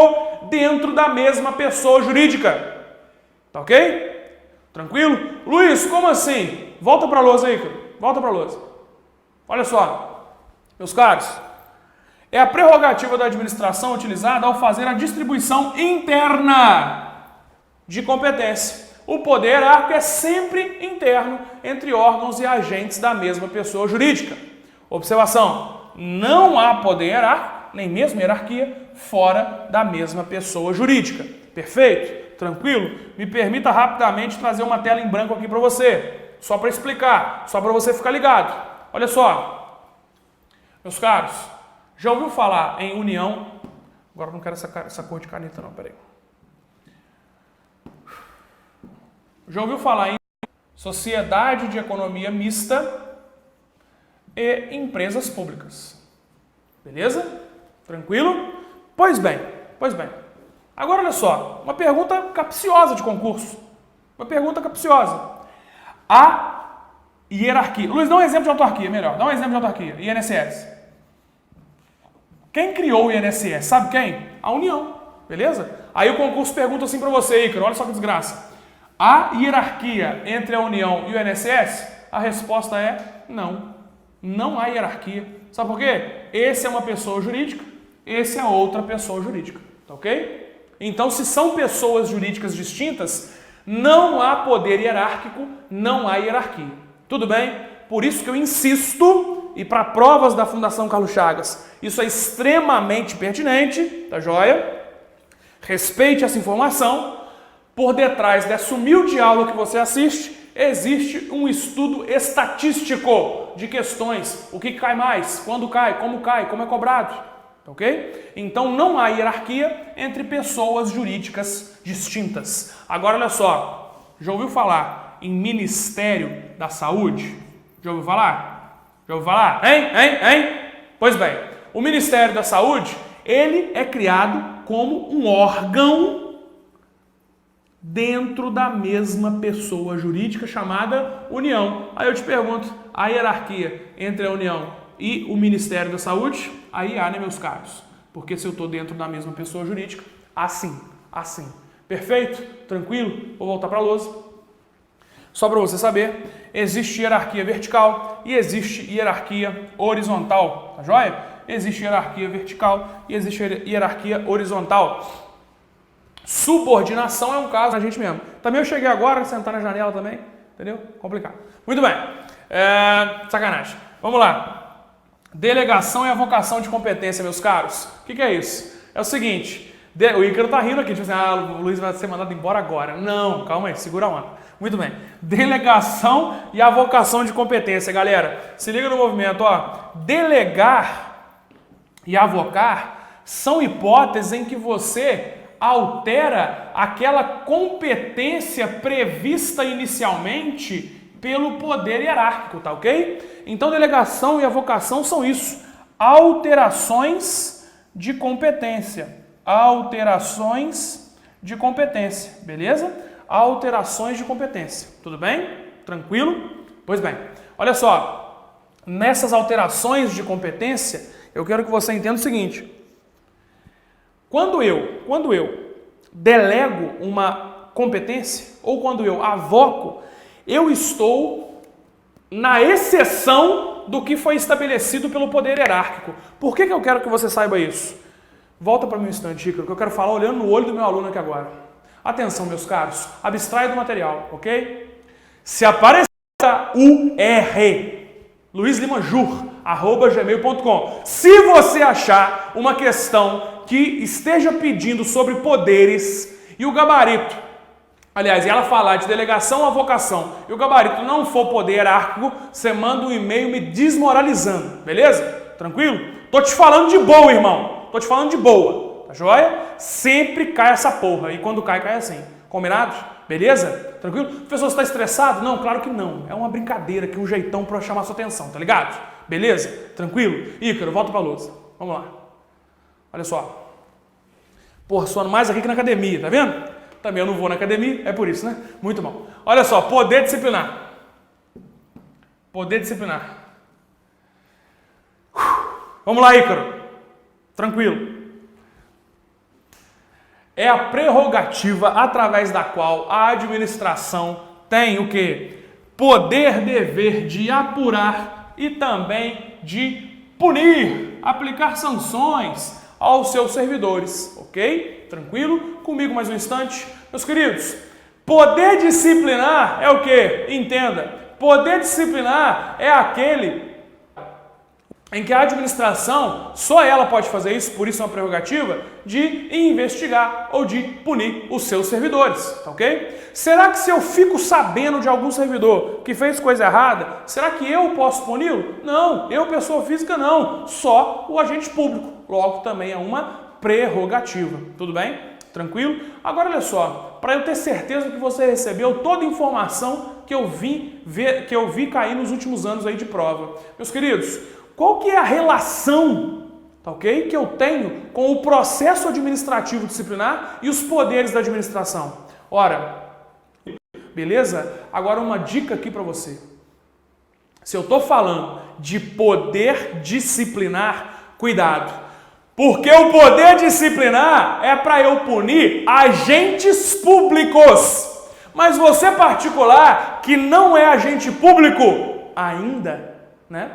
dentro da mesma pessoa jurídica. Tá ok? Tranquilo? Luiz, como assim? Volta para a lousa aí, cara. Volta para a lousa. Olha só, meus caros. É a prerrogativa da administração utilizada ao fazer a distribuição interna de competência. O poder hierárquico é sempre interno entre órgãos e agentes da mesma pessoa jurídica. Observação, não há poder hierárquico, nem mesmo hierarquia, fora da mesma pessoa jurídica. Perfeito? Tranquilo? Me permita rapidamente trazer uma tela em branco aqui para você, só para explicar, só para você ficar ligado. Olha só, meus caros, já ouviu falar em união? Agora eu não quero essa cor de caneta não, peraí. Já ouviu falar em sociedade de economia mista e empresas públicas? Beleza? Tranquilo? Pois bem. Agora olha só, uma pergunta capciosa de concurso. Uma pergunta capciosa. A hierarquia. Luiz, dá um exemplo de autarquia, melhor. Dá um exemplo de autarquia. INSS. Quem criou o INSS? Sabe quem? A União. Beleza? Aí o concurso pergunta assim para você, Ícaro, olha só que desgraça. Há hierarquia entre a União e o INSS? A resposta é não. Não há hierarquia. Sabe por quê? Esse é uma pessoa jurídica, esse é outra pessoa jurídica. Tá ok? Então, se são pessoas jurídicas distintas, não há poder hierárquico, não há hierarquia. Tudo bem? Por isso que eu insisto, e para provas da Fundação Carlos Chagas, isso é extremamente pertinente, tá joia? Respeite essa informação. Por detrás dessa humilde aula que você assiste, existe um estudo estatístico de questões. O que cai mais, quando cai, como é cobrado. Ok? Então não há hierarquia entre pessoas jurídicas distintas. Agora olha só, já ouviu falar em Ministério da Saúde? Já ouviu falar? Já ouviu falar? Hein? Pois bem, o Ministério da Saúde, ele é criado como um órgão dentro da mesma pessoa jurídica chamada União. Aí eu te pergunto, a hierarquia entre a União e o Ministério da Saúde? Aí há, né, meus caros? Porque se eu estou dentro da mesma pessoa jurídica, assim. Perfeito? Tranquilo? Vou voltar para a lousa. Só para você saber, existe hierarquia vertical e existe hierarquia horizontal. Tá joia? Existe hierarquia vertical e existe hierarquia horizontal. Subordinação é um caso da gente mesmo. Também eu cheguei agora, sentar na janela também, entendeu? Complicado. Muito bem. Sacanagem. Vamos lá. Delegação e avocação de competência, meus caros. O que é isso? É o seguinte, o Ícaro tá rindo aqui, tipo assim, o Luiz vai ser mandado embora agora. Não, calma aí, segura a onda. Muito bem. Delegação e avocação de competência, galera. Se liga no movimento, ó. Delegar e avocar são hipóteses em que você altera aquela competência prevista inicialmente pelo poder hierárquico, tá ok? Então, delegação e avocação são isso, alterações de competência, beleza? Alterações de competência, tudo bem? Tranquilo? Pois bem, olha só, nessas alterações de competência, eu quero que você entenda o seguinte. Quando eu delego uma competência ou quando eu avoco, eu estou na exceção do que foi estabelecido pelo poder hierárquico. Por que eu quero que você saiba isso? Volta para mim um instante, Ícaro, que eu quero falar olhando no olho do meu aluno aqui agora. Atenção, meus caros, abstrai do material, ok? Se aparecer luizlimajur@gmail.com. Se você achar uma questão que esteja pedindo sobre poderes e o gabarito, aliás, e ela falar de delegação ou avocação e o gabarito não for poder hierárquico, você manda um e-mail me desmoralizando, beleza? Tranquilo? Tô te falando de boa, irmão. Tô te falando de boa, tá joia? Sempre cai essa porra e quando cai, cai assim. Combinado? Beleza? Tranquilo? Professor, você está estressado? Não, claro que não. É uma brincadeira aqui, um jeitão para chamar sua atenção, tá ligado? Beleza? Tranquilo? Ícaro, volta pra lousa. Vamos lá. Olha só. Porra, suando mais aqui que na academia, tá vendo? Também eu não vou na academia, é por isso, né? Muito bom. Olha só, poder disciplinar. Poder disciplinar. Vamos lá, Ícaro. Tranquilo. é a prerrogativa através da qual a administração tem o quê? Poder, dever de apurar e também de punir, aplicar sanções aos seus servidores, ok? Tranquilo? Comigo mais um instante. Meus queridos, poder disciplinar é o quê? Entenda, poder disciplinar é aquele em que a administração, só ela pode fazer isso, por isso é uma prerrogativa, de investigar ou de punir os seus servidores, tá ok? Será que se eu fico sabendo de algum servidor que fez coisa errada, será que eu posso puni-lo? Não, eu, pessoa física, não, só o agente público. Logo, também é uma prerrogativa, tudo bem? Tranquilo? Agora, olha só, para eu ter certeza que você recebeu toda a informação que eu vi cair nos últimos anos aí de prova. Meus queridos, qual que é a relação, tá ok, que eu tenho com o processo administrativo disciplinar e os poderes da administração? Ora, beleza? Agora uma dica aqui para você. Se eu estou falando de poder disciplinar, cuidado. Porque o poder disciplinar é para eu punir agentes públicos. Mas você particular, que não é agente público ainda, né?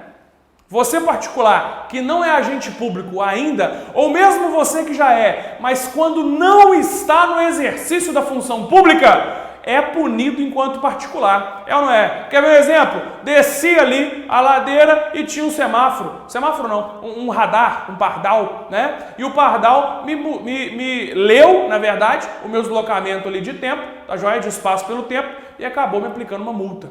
Você particular, que não é agente público ainda, ou mesmo você que já é, mas quando não está no exercício da função pública, é punido enquanto particular. É ou não é? Quer ver um exemplo? Desci ali a ladeira e tinha um semáforo. Semáforo não, um radar, um pardal, né? E o pardal me leu, na verdade, o meu deslocamento ali de tempo, a joia de espaço pelo tempo, e acabou me aplicando uma multa.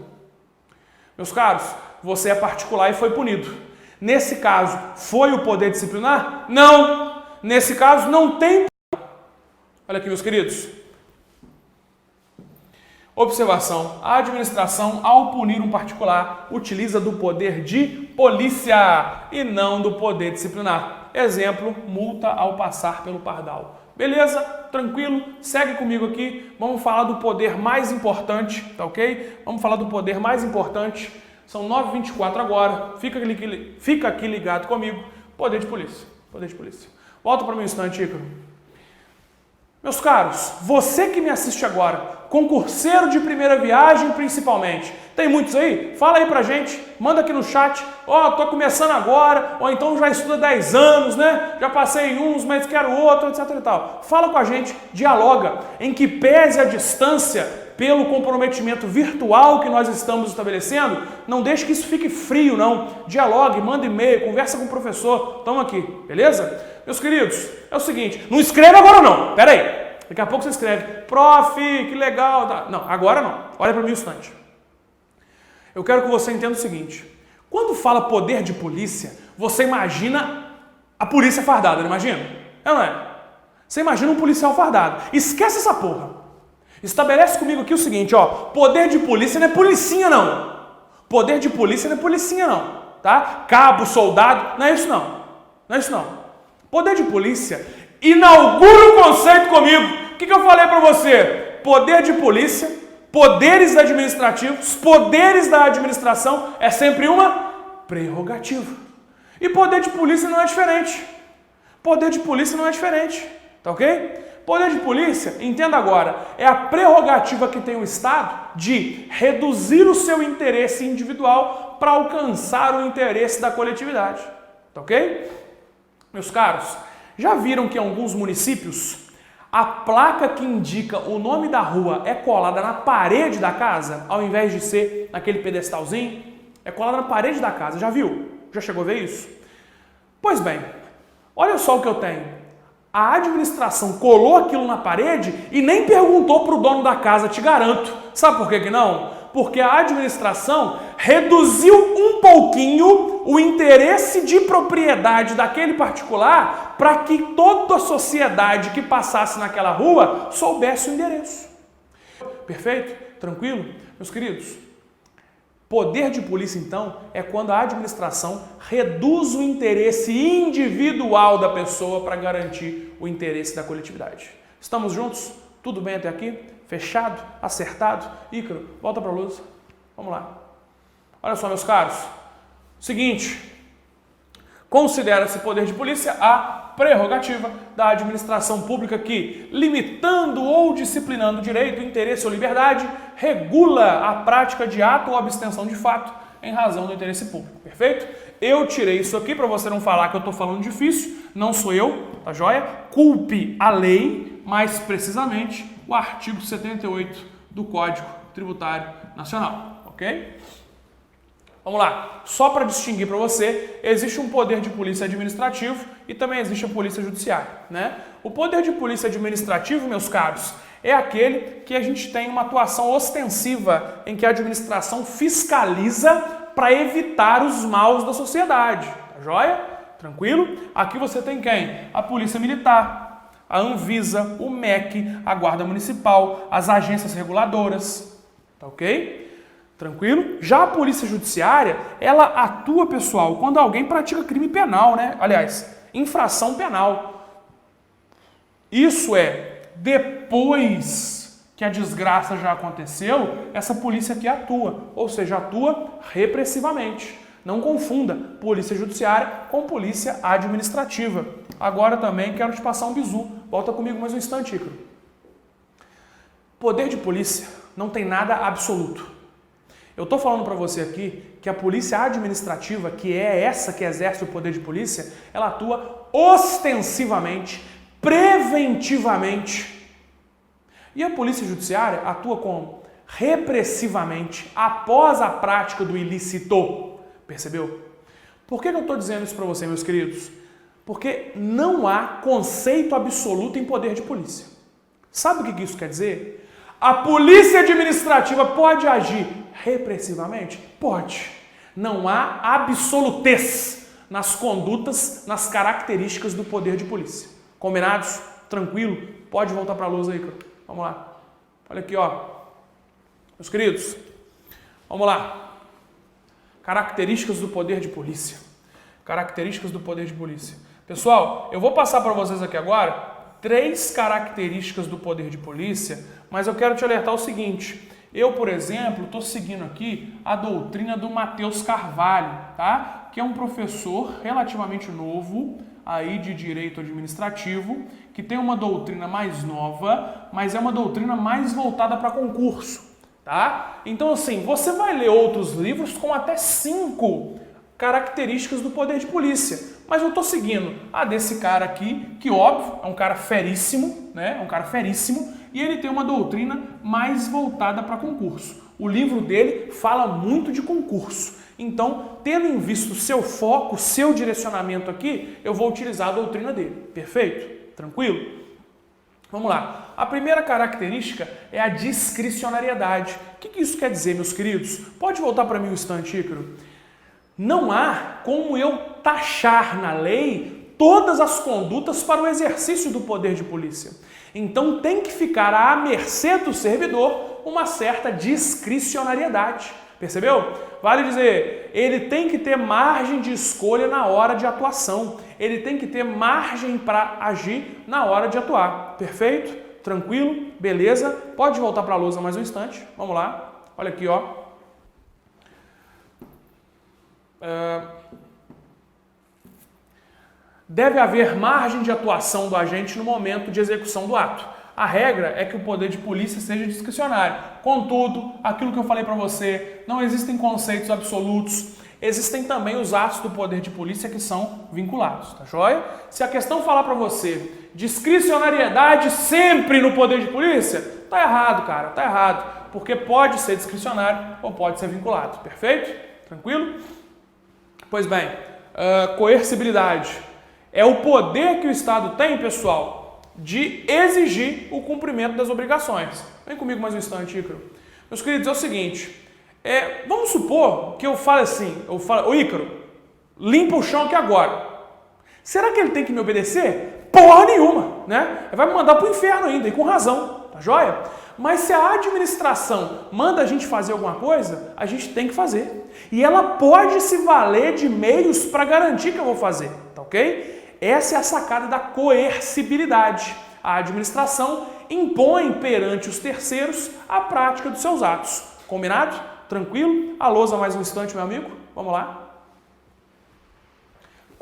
Meus caros, você é particular e foi punido. Nesse caso, foi o poder disciplinar? Não! Nesse caso, não tem. Olha aqui, meus queridos. Observação. A administração, ao punir um particular, utiliza do poder de polícia e não do poder disciplinar. Exemplo, multa ao passar pelo pardal. Beleza? Tranquilo? Segue comigo aqui. Vamos falar do poder mais importante, tá ok? Vamos falar do poder mais importante. São 9h24 agora. Fica aqui ligado comigo. Poder de polícia. Poder de polícia. Volta para mim um instante, Ícaro. Meus caros, você que me assiste agora, concurseiro de primeira viagem principalmente, tem muitos aí? Fala aí pra gente, manda aqui no chat, tô começando agora, ou então já estuda 10 anos, né? Já passei uns, mas quero outro, etc e tal. Fala com a gente, dialoga, em que pese a distância pelo comprometimento virtual que nós estamos estabelecendo, não deixe que isso fique frio, não. Dialogue, manda e-mail, conversa com o professor, estamos aqui, beleza? Meus queridos, é o seguinte, não escreve agora não, pera aí. Daqui a pouco você escreve, prof, que legal. Tá. Não, agora não. Olha para mim um instante. Eu quero que você entenda o seguinte. Quando fala poder de polícia, você imagina a polícia fardada, não imagina? É ou não é? Você imagina um policial fardado. Esquece essa porra. Estabelece comigo aqui o seguinte, poder de polícia não é policinha não. Poder de polícia não é policinha não, tá? Cabo, soldado, não é isso não. Não é isso não. Poder de polícia, inaugura o conceito comigo. O que eu falei para você? Poder de polícia, poderes administrativos, poderes da administração é sempre uma prerrogativa. E poder de polícia não é diferente. Poder de polícia não é diferente, tá ok? Poder de polícia, entenda agora, é a prerrogativa que tem o Estado de reduzir o seu interesse individual para alcançar o interesse da coletividade, tá ok? Meus caros, já viram que em alguns municípios a placa que indica o nome da rua é colada na parede da casa, ao invés de ser naquele pedestalzinho? É colada na parede da casa, já viu? Já chegou a ver isso? Pois bem, olha só o que eu tenho. A administração colou aquilo na parede e nem perguntou para o dono da casa, te garanto. Sabe por que não? Porque a administração reduziu um pouquinho o interesse de propriedade daquele particular para que toda a sociedade que passasse naquela rua soubesse o endereço. Perfeito? Tranquilo? Meus queridos, poder de polícia, então, é quando a administração reduz o interesse individual da pessoa para garantir o interesse da coletividade. Estamos juntos? Tudo bem até aqui? Fechado? Acertado? Ícaro, volta para a luz. Vamos lá. Olha só, meus caros. Seguinte. Considera-se poder de polícia a prerrogativa da administração pública que, limitando ou disciplinando o direito, interesse ou liberdade, regula a prática de ato ou abstenção de fato em razão do interesse público. Perfeito? Eu tirei isso aqui para você não falar que eu estou falando difícil, não sou eu, tá joia? Culpe a lei, mais precisamente o artigo 78 do Código Tributário Nacional, ok? Vamos lá, só para distinguir para você, existe um poder de polícia administrativo e também existe a polícia judiciária, né? O poder de polícia administrativo, meus caros, é aquele que a gente tem uma atuação ostensiva em que a administração fiscaliza para evitar os maus da sociedade, tá joia? Tranquilo? Aqui você tem quem? A Polícia Militar, a Anvisa, o MEC, a Guarda Municipal, as agências reguladoras, tá ok? Tranquilo? Já a polícia judiciária, ela atua, pessoal, quando alguém pratica crime penal, né? Aliás, infração penal. Isso é, depois que a desgraça já aconteceu, essa polícia aqui atua, ou seja, atua repressivamente. Não confunda polícia judiciária com polícia administrativa. Agora também quero te passar um bizu. Volta comigo mais um instante, Ícaro. Poder de polícia não tem nada absoluto. Eu estou falando para você aqui que a polícia administrativa, que é essa que exerce o poder de polícia, ela atua ostensivamente, preventivamente. E a polícia judiciária atua como? Repressivamente, após a prática do ilícito. Percebeu? Por que eu estou dizendo isso para você, meus queridos? Porque não há conceito absoluto em poder de polícia. Sabe o que isso quer dizer? A polícia administrativa pode agir repressivamente? Pode. Não há absolutez nas condutas, nas características do poder de polícia. Combinados? Tranquilo? Pode voltar para a luz aí, Ícaro. Vamos lá. Olha aqui, ó. Meus queridos, vamos lá. Características do poder de polícia. Características do poder de polícia. Pessoal, eu vou passar para vocês aqui agora 3 características do poder de polícia, mas eu quero te alertar o seguinte. Eu, por exemplo, estou seguindo aqui a doutrina do Matheus Carvalho, tá? Que é um professor relativamente novo aí de direito administrativo, que tem uma doutrina mais nova, mas é uma doutrina mais voltada para concurso, tá? Então, assim, você vai ler outros livros com até 5 características do poder de polícia. Mas eu estou seguindo a desse cara aqui, que óbvio, é um cara feríssimo, né? É um cara feríssimo, e ele tem uma doutrina mais voltada para concurso. O livro dele fala muito de concurso. Então, tendo em vista o seu foco, o seu direcionamento aqui, eu vou utilizar a doutrina dele. Perfeito? Tranquilo? Vamos lá. A primeira característica é a discricionariedade. O que isso quer dizer, meus queridos? Pode voltar para mim um instante, Ícaro. Não há como eu taxar na lei todas as condutas para o exercício do poder de polícia. Então tem que ficar à mercê do servidor uma certa discricionariedade. Percebeu? Vale dizer, ele tem que ter margem de escolha na hora de atuação. Ele tem que ter margem para agir na hora de atuar. Perfeito? Tranquilo? Beleza? Pode voltar para a lousa mais um instante. Vamos lá. Olha aqui, ó. Deve haver margem de atuação do agente no momento de execução do ato. A regra é que o poder de polícia seja discricionário. Contudo, aquilo que eu falei para você, não existem conceitos absolutos. Existem também os atos do poder de polícia que são vinculados, tá joia? Se a questão falar para você discricionariedade sempre no poder de polícia, tá errado, cara, tá errado. Porque pode ser discricionário ou pode ser vinculado, perfeito? Tranquilo? Pois bem, coercibilidade é o poder que o Estado tem, pessoal, de exigir o cumprimento das obrigações. Vem comigo mais um instante, Ícaro. Meus queridos, é o seguinte, vamos supor que eu fale assim, ô Ícaro, limpa o chão aqui agora. Será que ele tem que me obedecer? Porra nenhuma, né? Ele vai me mandar pro inferno ainda, e com razão, tá joia? Mas se a administração manda a gente fazer alguma coisa, a gente tem que fazer. E ela pode se valer de meios para garantir que eu vou fazer, tá ok? Essa é a sacada da coercibilidade. A administração impõe perante os terceiros a prática dos seus atos. Combinado? Tranquilo? A lousa mais um instante, meu amigo. Vamos lá.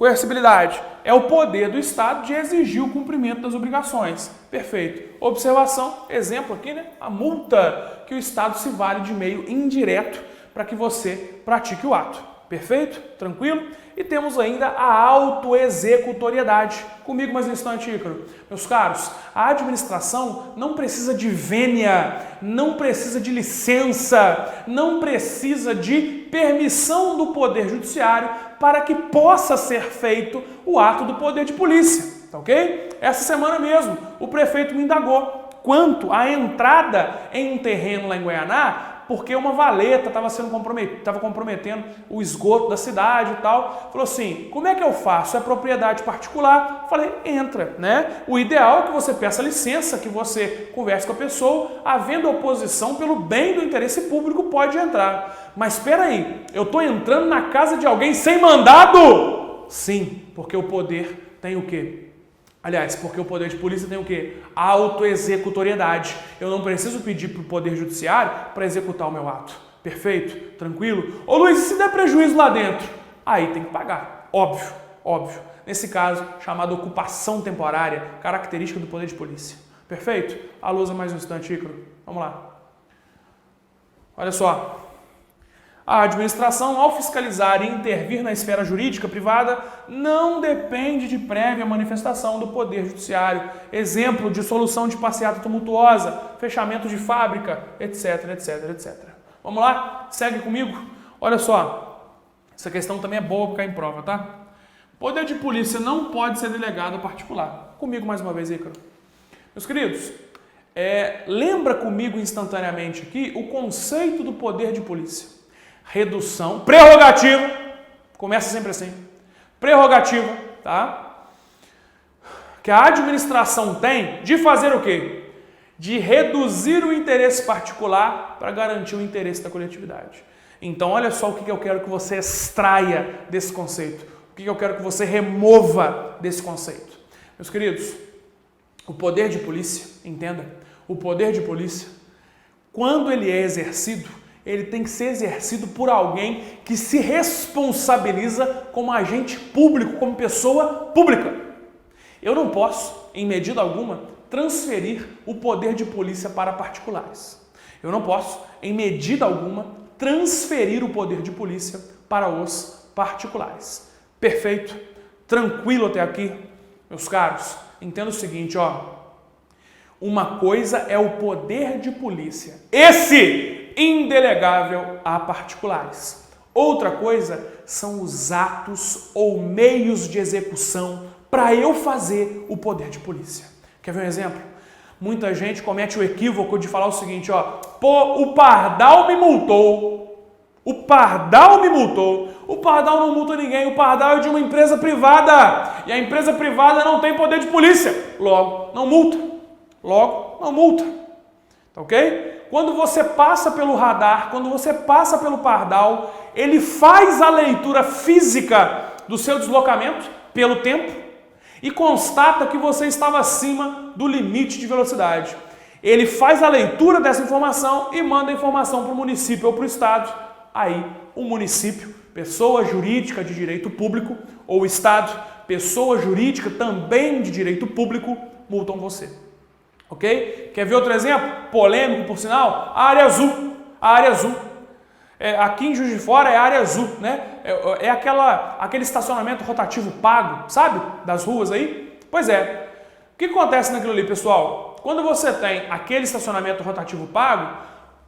Coercibilidade é o poder do Estado de exigir o cumprimento das obrigações. Perfeito. Observação, exemplo aqui, né? A multa que o Estado se vale de meio indireto para que você pratique o ato. Perfeito? Tranquilo? E temos ainda a autoexecutoriedade. Comigo mais um instante, Ícaro. Meus caros, a administração não precisa de vênia, não precisa de licença, não precisa de permissão do Poder Judiciário para que possa ser feito o ato do poder de polícia. Tá ok? Essa semana mesmo, o prefeito me indagou quanto à entrada em um terreno lá em Guaianá, porque uma valeta estava comprometendo o esgoto da cidade e tal. Falou assim, como é que eu faço? É propriedade particular? Falei, entra, né? O ideal é que você peça licença, que você converse com a pessoa, havendo oposição pelo bem do interesse público, pode entrar. Mas espera aí, eu estou entrando na casa de alguém sem mandado? Sim, porque o poder tem o quê? Aliás, porque o poder de polícia tem o quê? Autoexecutoriedade. Eu não preciso pedir para o Poder Judiciário para executar o meu ato. Perfeito? Tranquilo? Ô Luiz, e se der prejuízo lá dentro? Aí tem que pagar. Óbvio, óbvio. Nesse caso, chamada ocupação temporária, característica do poder de polícia. Perfeito? A lousa mais um instante, Ícaro. Vamos lá. Olha só. A administração, ao fiscalizar e intervir na esfera jurídica privada, não depende de prévia manifestação do Poder Judiciário. Exemplo de solução de passeata tumultuosa, fechamento de fábrica, etc, etc, etc. Vamos lá? Segue comigo? Olha só, essa questão também é boa para cair em prova, tá? Poder de polícia não pode ser delegado a particular. Comigo mais uma vez, Ícaro. Meus queridos, lembra comigo instantaneamente aqui o conceito do poder de polícia. Redução, prerrogativa, começa sempre assim, prerrogativa, tá? Que a administração tem de fazer o quê? De reduzir o interesse particular para garantir o interesse da coletividade. Então, olha só o que eu quero que você extraia desse conceito, o que eu quero que você remova desse conceito. Meus queridos, o poder de polícia, entenda, o poder de polícia, quando ele é exercido, ele tem que ser exercido por alguém que se responsabiliza como agente público, como pessoa pública. Eu não posso, em medida alguma, transferir o poder de polícia para particulares. Eu não posso, em medida alguma, transferir o poder de polícia para os particulares. Perfeito? Tranquilo até aqui? Meus caros, entenda o seguinte, ó. Uma coisa é o poder de polícia. Esse indelegável a particulares. Outra coisa são os atos ou meios de execução para eu fazer o poder de polícia. Quer ver um exemplo? Muita gente comete o equívoco de falar o seguinte, ó, pô, o Pardal me multou. O Pardal me multou. O Pardal não multa ninguém, o Pardal é de uma empresa privada. E a empresa privada não tem poder de polícia. Logo, não multa. Logo, não multa. Tá ok? Quando você passa pelo radar, quando você passa pelo Pardal, ele faz a leitura física do seu deslocamento pelo tempo e constata que você estava acima do limite de velocidade. Ele faz a leitura dessa informação e manda a informação para o município ou para o estado. Aí, o município, pessoa jurídica de direito público, ou o estado, pessoa jurídica também de direito público, multam você. Ok? Quer ver outro exemplo? Polêmico, por sinal? A área azul. A área azul. Aqui em Juiz de Fora é a área azul, né? Aquele estacionamento rotativo pago, sabe? Das ruas aí. Pois é. O que acontece naquilo ali, pessoal? Quando você tem aquele estacionamento rotativo pago,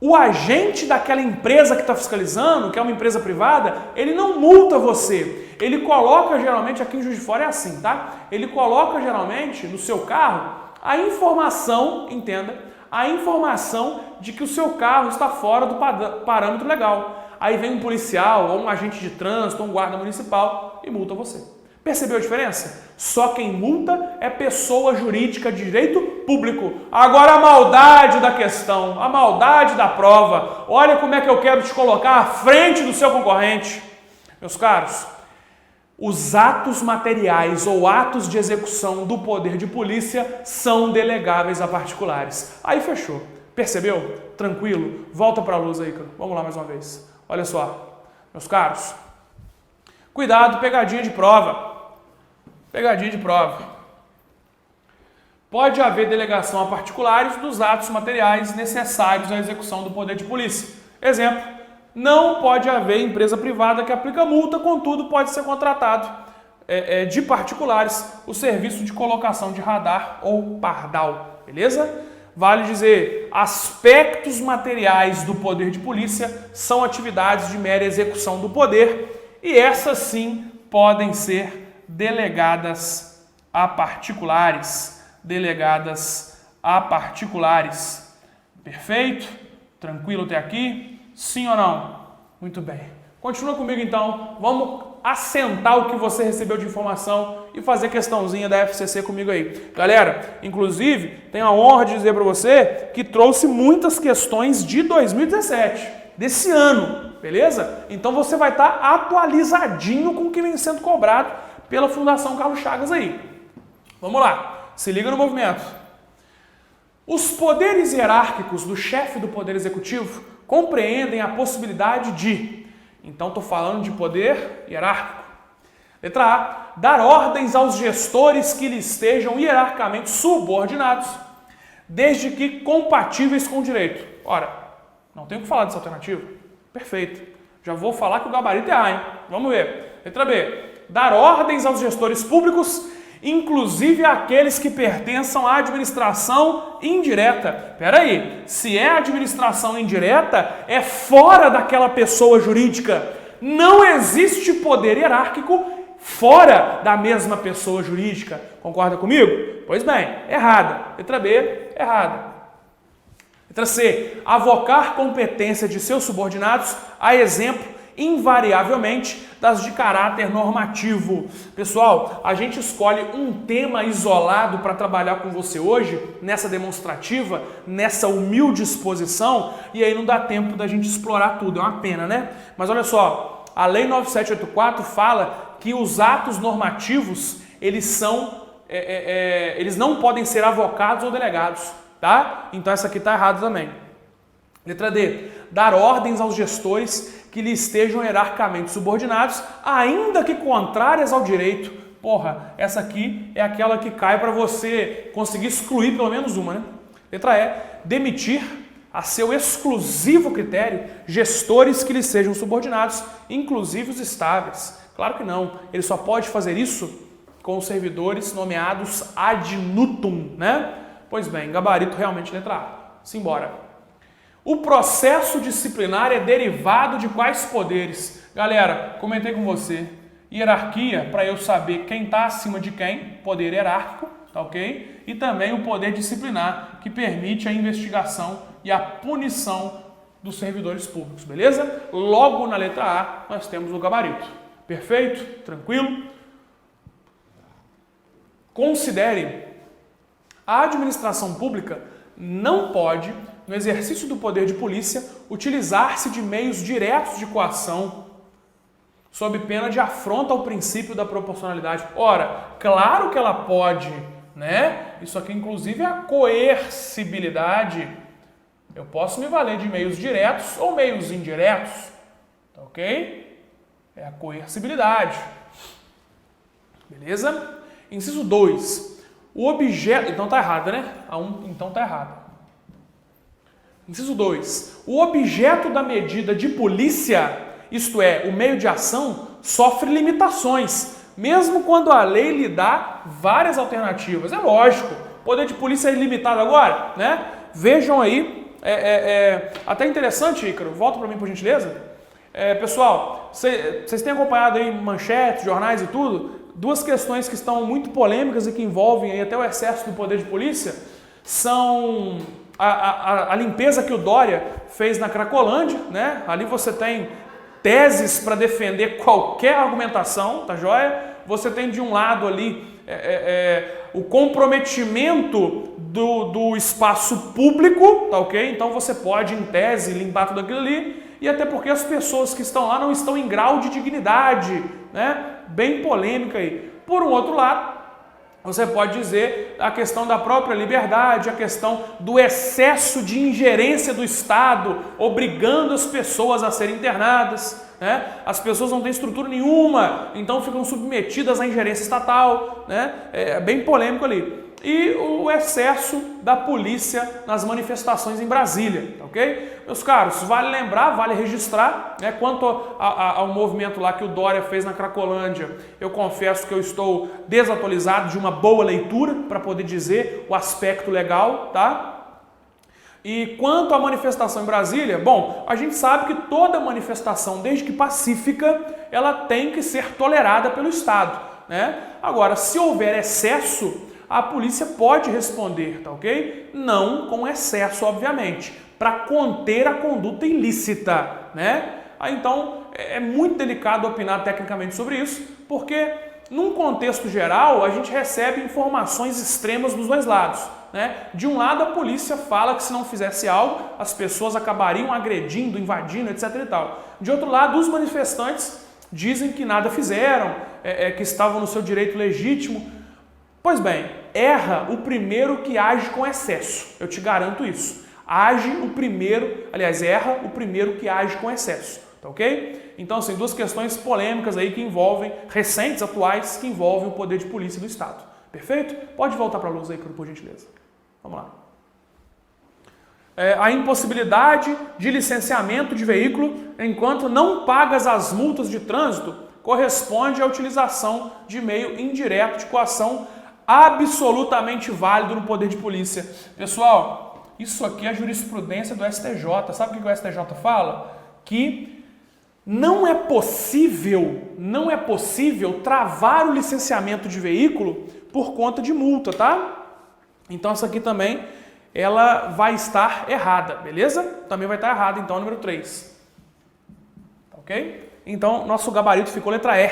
o agente daquela empresa que está fiscalizando, que é uma empresa privada, ele não multa você. Ele coloca geralmente, aqui em Juiz de Fora é assim, tá? Ele coloca geralmente no seu carro a informação, entenda, a informação de que o seu carro está fora do parâmetro legal. Aí vem um policial, ou um agente de trânsito, ou um guarda municipal e multa você. Percebeu a diferença? Só quem multa é pessoa jurídica de direito público. Agora a maldade da questão, a maldade da prova. Olha como é que eu quero te colocar à frente do seu concorrente. Meus caros, os atos materiais ou atos de execução do poder de polícia são delegáveis a particulares. Aí fechou. Percebeu? Tranquilo? Volta para a luz aí, cara. Vamos lá mais uma vez. Olha só, meus caros. Cuidado, pegadinha de prova. Pegadinha de prova. Pode haver delegação a particulares dos atos materiais necessários à execução do poder de polícia. Exemplo, não pode haver empresa privada que aplica multa, contudo pode ser contratado de particulares o serviço de colocação de radar ou pardal, beleza? Vale dizer, aspectos materiais do poder de polícia são atividades de mera execução do poder e essas sim podem ser delegadas a particulares. Perfeito? Tranquilo até aqui? Sim ou não? Muito bem. Continua comigo então. Vamos assentar o que você recebeu de informação e fazer questãozinha da FCC comigo aí. Galera, inclusive, tenho a honra de dizer para você que trouxe muitas questões de 2017, desse ano, beleza? Então você vai estar atualizadinho com o que vem sendo cobrado pela Fundação Carlos Chagas aí. Vamos lá. Se liga no movimento. Os poderes hierárquicos do chefe do Poder Executivo compreendem a possibilidade de... Então, estou falando de poder hierárquico. Letra A. Dar ordens aos gestores que lhe estejam hierarquicamente subordinados, desde que compatíveis com o direito. Ora, não tenho o que falar dessa alternativa. Perfeito. Já vou falar que o gabarito é A, hein? Vamos ver. Letra B. Dar ordens aos gestores públicos, inclusive aqueles que pertençam à administração indireta. Espera aí, se é administração indireta, é fora daquela pessoa jurídica. Não existe poder hierárquico fora da mesma pessoa jurídica. Concorda comigo? Pois bem, errada. Letra B, errada. Letra C. Avocar competência de seus subordinados, a exemplo, invariavelmente, das de caráter normativo. Pessoal, a gente escolhe um tema isolado para trabalhar com você hoje, nessa demonstrativa, nessa humilde exposição, e aí não dá tempo da gente explorar tudo, é uma pena, né? Mas olha só, a Lei 9784 fala que os atos normativos, eles não podem ser avocados ou delegados, tá? Então essa aqui está errada também. Letra D. Dar ordens aos gestores que lhe estejam hierarquicamente subordinados, ainda que contrárias ao direito. Porra, essa aqui é aquela que cai para você conseguir excluir pelo menos uma, né? Letra E. Demitir, a seu exclusivo critério, gestores que lhe sejam subordinados, inclusive os estáveis. Claro que não. Ele só pode fazer isso com os servidores nomeados ad nutum, né? Pois bem, gabarito realmente letra A. Simbora. O processo disciplinar é derivado de quais poderes? Galera, comentei com você. Hierarquia, para eu saber quem está acima de quem, poder hierárquico, tá ok? E também o poder disciplinar, que permite a investigação e a punição dos servidores públicos, beleza? Logo na letra A, nós temos o gabarito. Perfeito? Tranquilo? Considere, a administração pública não pode, no exercício do poder de polícia, utilizar-se de meios diretos de coação, sob pena de afronta ao princípio da proporcionalidade. Ora, claro que ela pode, né? Isso aqui, inclusive, é a coercibilidade. Eu posso me valer de meios diretos ou meios indiretos, tá ok? É a coercibilidade. Beleza? Inciso 2. O objeto... Então tá errado, né? A 1, então tá errado. Inciso 2. O objeto da medida de polícia, isto é, o meio de ação, sofre limitações, mesmo quando a lei lhe dá várias alternativas. É lógico. Poder de polícia é ilimitado agora, né? Vejam aí. Até interessante, Ícaro. Volta para mim, por gentileza. Pessoal, vocês têm acompanhado aí manchetes, jornais e tudo? Duas questões que estão muito polêmicas e que envolvem aí até o excesso do poder de polícia são a limpeza que o Dória fez na Cracolândia, né? Ali você tem teses para defender qualquer argumentação, tá joia? Você tem de um lado ali o comprometimento do espaço público, tá ok? Então você pode, em tese, limpar tudo aquilo ali, e até porque as pessoas que estão lá não estão em grau de dignidade, né? Bem polêmica aí. Por um outro lado, você pode dizer a questão da própria liberdade, a questão do excesso de ingerência do Estado, obrigando as pessoas a serem internadas, né? As pessoas não têm estrutura nenhuma, então ficam submetidas à ingerência estatal, né? É bem polêmico ali. E o excesso da polícia nas manifestações em Brasília, ok? Meus caros, vale lembrar, vale registrar, né? Quanto ao movimento lá que o Dória fez na Cracolândia, eu confesso que eu estou desatualizado de uma boa leitura para poder dizer o aspecto legal, tá? E quanto à manifestação em Brasília, bom, a gente sabe que toda manifestação, desde que pacífica, ela tem que ser tolerada pelo Estado, né? Agora, se houver excesso, a polícia pode responder, tá ok? Não com excesso, obviamente, para conter a conduta ilícita, né? Então, é muito delicado opinar tecnicamente sobre isso, porque num contexto geral, a gente recebe informações extremas dos dois lados, né? De um lado, a polícia fala que se não fizesse algo, as pessoas acabariam agredindo, invadindo, etc. e tal. De outro lado, os manifestantes dizem que nada fizeram, que estavam no seu direito legítimo. Pois bem, erra o primeiro que age com excesso, eu te garanto isso. Erra o primeiro que age com excesso, tá ok? Então, assim, duas questões polêmicas aí que envolvem, recentes, atuais, que envolvem o poder de polícia do Estado. Perfeito? Pode voltar para a luz aí, por gentileza. Vamos lá. A impossibilidade de licenciamento de veículo enquanto não pagas as multas de trânsito corresponde à utilização de meio indireto de coação absolutamente válido no poder de polícia. Pessoal, isso aqui é a jurisprudência do STJ. Sabe o que o STJ fala? Que não é possível travar o licenciamento de veículo por conta de multa, tá? Então essa aqui também, ela vai estar errada, beleza? Também vai estar errada, então, número 3. Ok? Então, nosso gabarito ficou letra E.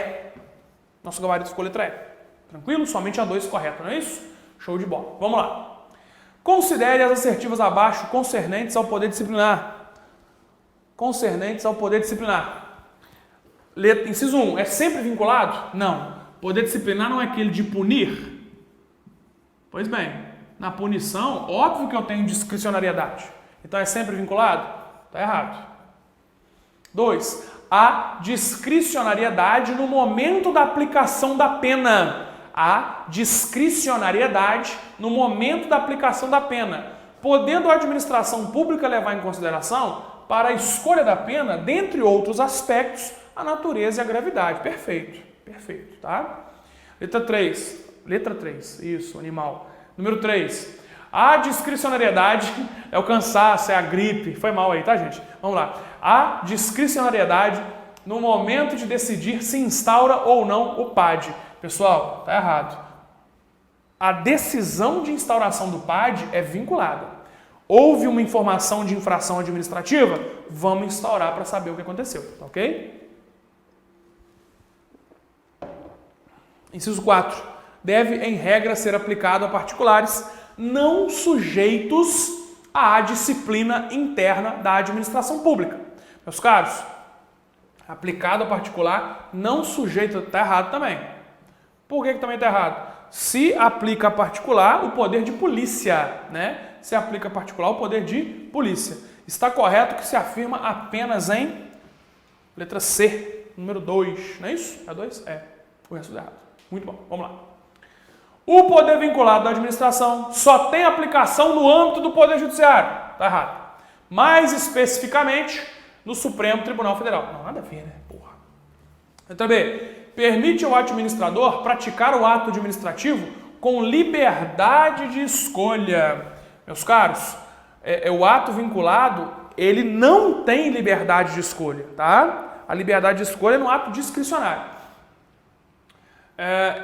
Tranquilo? Somente a 2 correta, não é isso? Show de bola. Vamos lá. Considere as assertivas abaixo concernentes ao poder disciplinar. Inciso 1. É sempre vinculado? Não. Poder disciplinar não é aquele de punir? Pois bem, na punição, óbvio que eu tenho discricionariedade. Então é sempre vinculado? Está errado. 2. A discricionariedade no momento da aplicação da pena. Podendo a administração pública levar em consideração, para a escolha da pena, dentre outros aspectos, a natureza e a gravidade. Perfeito, tá? Letra 3, isso, animal. Número 3, a discricionariedade é o cansaço, é a gripe, foi mal aí, tá, gente? Vamos lá. A discricionariedade no momento de decidir se instaura ou não o PAD. Pessoal, tá errado. A decisão de instauração do PAD é vinculada. Houve uma informação de infração administrativa? Vamos instaurar para saber o que aconteceu, tá ok? Inciso 4. Deve, em regra, ser aplicado a particulares não sujeitos à disciplina interna da administração pública. Meus caros, aplicado a particular não sujeito, está errado também. Por que também está errado? Se aplica a particular o poder de polícia, né? Se aplica a particular o poder de polícia. Está correto que se afirma apenas em letra C, número 2, não é isso? É 2? É. O resto está errado. Muito bom, vamos lá. O poder vinculado da administração só tem aplicação no âmbito do Poder Judiciário. Está errado. Mais especificamente, no Supremo Tribunal Federal. Não, nada a ver, né? Porra. Letra B. Permite ao administrador praticar o ato administrativo com liberdade de escolha. Meus caros, o ato vinculado, ele não tem liberdade de escolha, tá? A liberdade de escolha é no ato discricionário.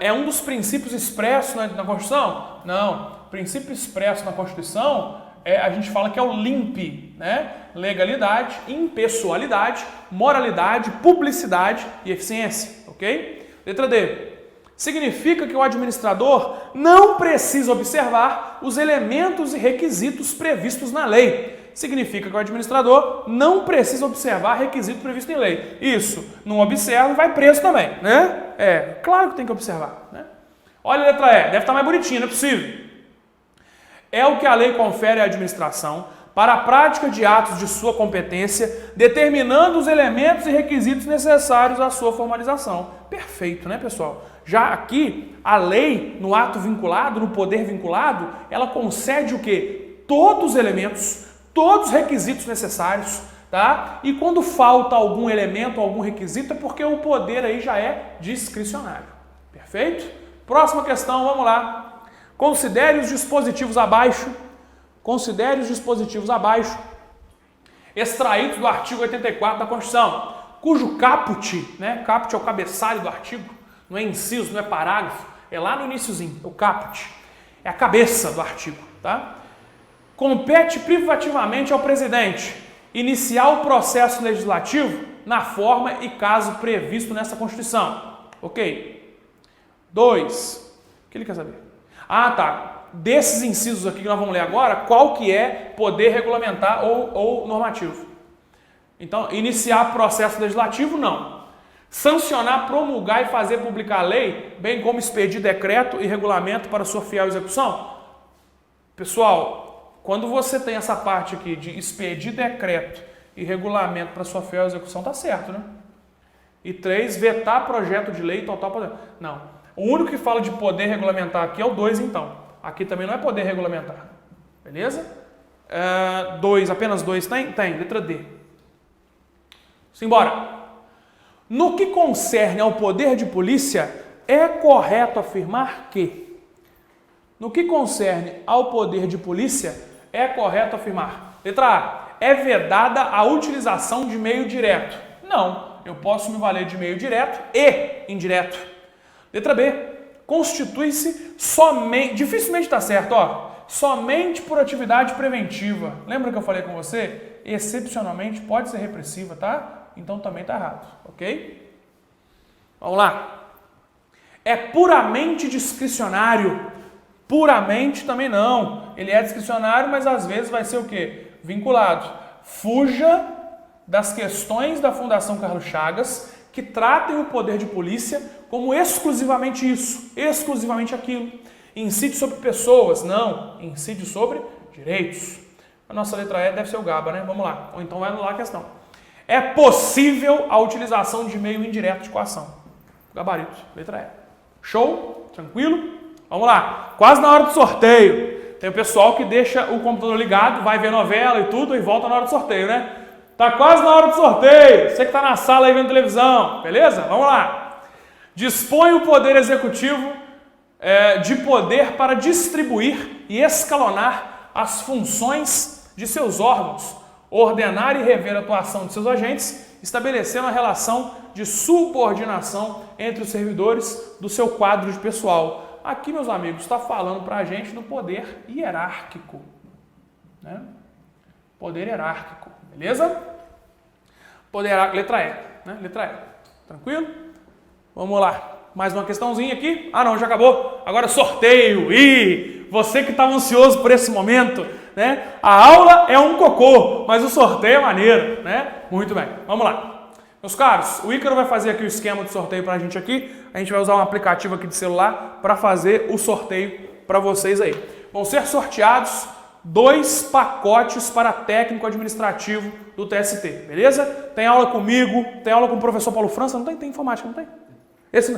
É um dos princípios expressos na Constituição? Não. O princípio expresso na Constituição, a gente fala que é o LIMP, né? Legalidade, impessoalidade, moralidade, publicidade e eficiência, ok? Letra D. Significa que o administrador não precisa observar os elementos e requisitos previstos na lei. Significa que o administrador não precisa observar requisito previsto em lei. Isso, não observa e vai preso também, né? Claro que tem que observar, né? Olha a letra E, deve estar mais bonitinha, não é possível. É o que a lei confere à administração para a prática de atos de sua competência, determinando os elementos e requisitos necessários à sua formalização. Perfeito, né, pessoal? Já aqui, a lei, no ato vinculado, no poder vinculado, ela concede o quê? Todos os elementos, todos os requisitos necessários, tá? E quando falta algum elemento, algum requisito, é porque o poder aí já é discricionário. Perfeito? Próxima questão, vamos lá. Considere os dispositivos abaixo. Considere os dispositivos abaixo, extraídos do artigo 84 da Constituição, cujo caput, né? Caput é o cabeçalho do artigo, não é inciso, não é parágrafo, é lá no iniciozinho, o caput, é a cabeça do artigo, tá? Compete privativamente ao presidente iniciar o processo legislativo na forma e caso previsto nessa Constituição. Ok? 2. O que ele quer saber? Ah, tá. Desses incisos aqui que nós vamos ler agora, qual que é poder regulamentar ou normativo? Então, iniciar processo legislativo, não. Sancionar, promulgar e fazer publicar a lei, bem como expedir decreto e regulamento para sua fiel execução. Pessoal, quando você tem essa parte aqui de expedir decreto e regulamento para sua fiel execução, tá certo, né? E 3, vetar projeto de lei, tal. Não. O único que fala de poder regulamentar aqui é o 2, então. Aqui também não é poder regulamentar. Beleza? 2, apenas 2 tem? Tem, letra D. Simbora. No que concerne ao poder de polícia, é correto afirmar que... No que concerne ao poder de polícia, é correto afirmar... Letra A. É vedada a utilização de meio direto. Não. Eu posso me valer de meio direto e indireto. Letra B. Constitui-se somente, dificilmente está certo, ó, somente por atividade preventiva. Lembra que eu falei com você? Excepcionalmente pode ser repressiva, tá? Então também está errado, ok? Vamos lá. É puramente discricionário. Puramente também não. Ele é discricionário, mas às vezes vai ser o quê? Vinculado. Fuja das questões da Fundação Carlos Chagas que tratem o poder de polícia como exclusivamente isso, exclusivamente aquilo. Incide sobre pessoas, não. Incide sobre direitos. A nossa letra E deve ser o GABA, né? Vamos lá. Ou então vai anular a questão. É possível a utilização de meio indireto de coação. Gabarito, letra E. Show? Tranquilo? Vamos lá. Quase na hora do sorteio. Tem o pessoal que deixa o computador ligado, vai ver novela e tudo e volta na hora do sorteio, né? Tá quase na hora do sorteio. Você que está na sala aí vendo televisão, beleza? Vamos lá. Dispõe o Poder Executivo de poder para distribuir e escalonar as funções de seus órgãos, ordenar e rever a atuação de seus agentes, estabelecendo a relação de subordinação entre os servidores do seu quadro de pessoal. Aqui, meus amigos, está falando para a gente do poder hierárquico, né? Poder hierárquico. Beleza? Poderá, letra E, né? Letra E. Tranquilo? Vamos lá. Mais uma questãozinha aqui. Ah, não, já acabou. Agora sorteio. E você que estava ansioso por esse momento, né? A aula é um cocô, mas o sorteio é maneiro, né? Muito bem. Vamos lá. Meus caros, o Ícaro vai fazer aqui o esquema de sorteio para a gente aqui. A gente vai usar um aplicativo aqui de celular para fazer o sorteio para vocês aí. Vão ser sorteados 2 pacotes para técnico administrativo do TST, beleza? Tem aula comigo, tem aula com o professor Paulo França, não tem? Tem informática, não tem? Esse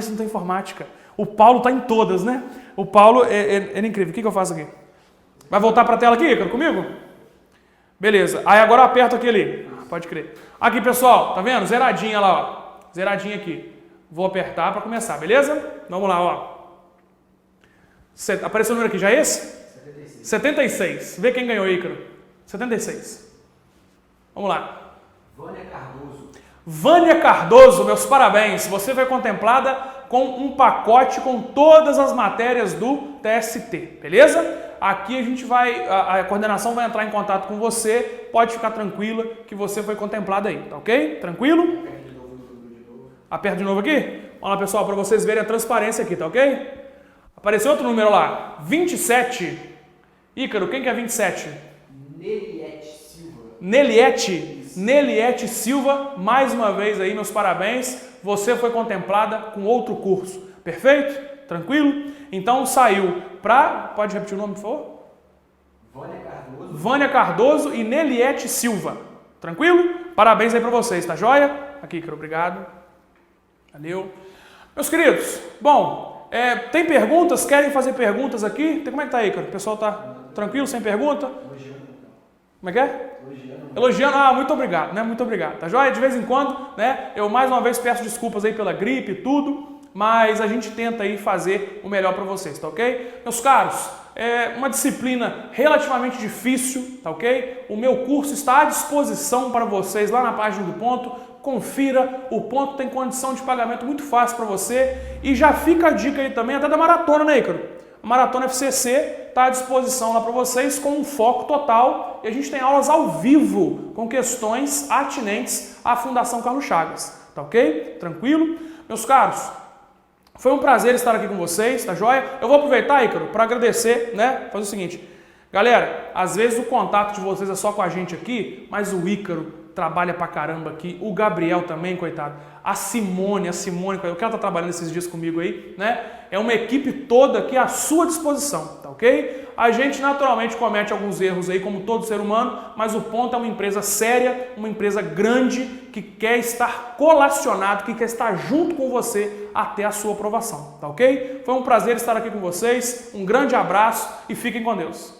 não tem informática. O Paulo está em todas, né? O Paulo é incrível. O que eu faço aqui? Vai voltar para a tela aqui, Ícaro, comigo? Beleza. Aí agora eu aperto aqui ali. Pode crer. Aqui, pessoal, tá vendo? Zeradinha lá, ó. Zeradinha aqui. Vou apertar para começar, beleza? Vamos lá, ó. Apareceu o número aqui, já é esse? 76. Vê quem ganhou, Ícaro. 76. Vamos lá. Vânia Cardoso. Vânia Cardoso, meus parabéns. Você foi contemplada com um pacote com todas as matérias do TST, beleza? Aqui a gente vai, a coordenação vai entrar em contato com você. Pode ficar tranquila que você foi contemplada aí, tá ok? Tranquilo? Aperta de novo aqui? Vamos lá, pessoal, para vocês verem a transparência aqui, tá ok? Apareceu outro número lá, 27. Ícaro, quem que é 27? Neliette Silva. Neliette Silva, mais uma vez aí, meus parabéns. Você foi contemplada com outro curso. Perfeito? Tranquilo? Então saiu para... Pode repetir o nome, por favor? Vânia Cardoso. Vânia Cardoso e Neliette Silva. Tranquilo? Parabéns aí pra vocês, tá joia? Aqui, Ícaro, obrigado. Valeu. Meus queridos, bom, tem perguntas? Querem fazer perguntas aqui? Como é que tá, Ícaro? O pessoal tá tranquilo, sem pergunta? Como é que é? Elogiando, muito obrigado, né? Muito obrigado, tá joia? De vez em quando, né? Eu mais uma vez peço desculpas aí pela gripe e tudo, mas a gente tenta aí fazer o melhor para vocês, tá ok? Meus caros, é uma disciplina relativamente difícil, tá ok? O meu curso está à disposição para vocês lá na página do Ponto. Confira, o Ponto tem condição de pagamento muito fácil para você. E já fica a dica aí também até da maratona, né, Ícaro? A Maratona FCC está à disposição lá para vocês com um foco total e a gente tem aulas ao vivo com questões atinentes à Fundação Carlos Chagas, tá ok? Tranquilo? Meus caros, foi um prazer estar aqui com vocês, tá joia? Eu vou aproveitar, Ícaro, para agradecer, né? Fazer o seguinte, galera, às vezes o contato de vocês é só com a gente aqui, mas o Ícaro trabalha pra caramba aqui, o Gabriel também, coitado, a Simone, o que ela tá trabalhando esses dias comigo aí, né? É uma equipe toda aqui à sua disposição, tá ok? A gente naturalmente comete alguns erros aí, como todo ser humano, mas o Ponto é uma empresa séria, uma empresa grande, que quer estar colacionado, que quer estar junto com você até a sua aprovação, tá ok? Foi um prazer estar aqui com vocês, um grande abraço e fiquem com Deus.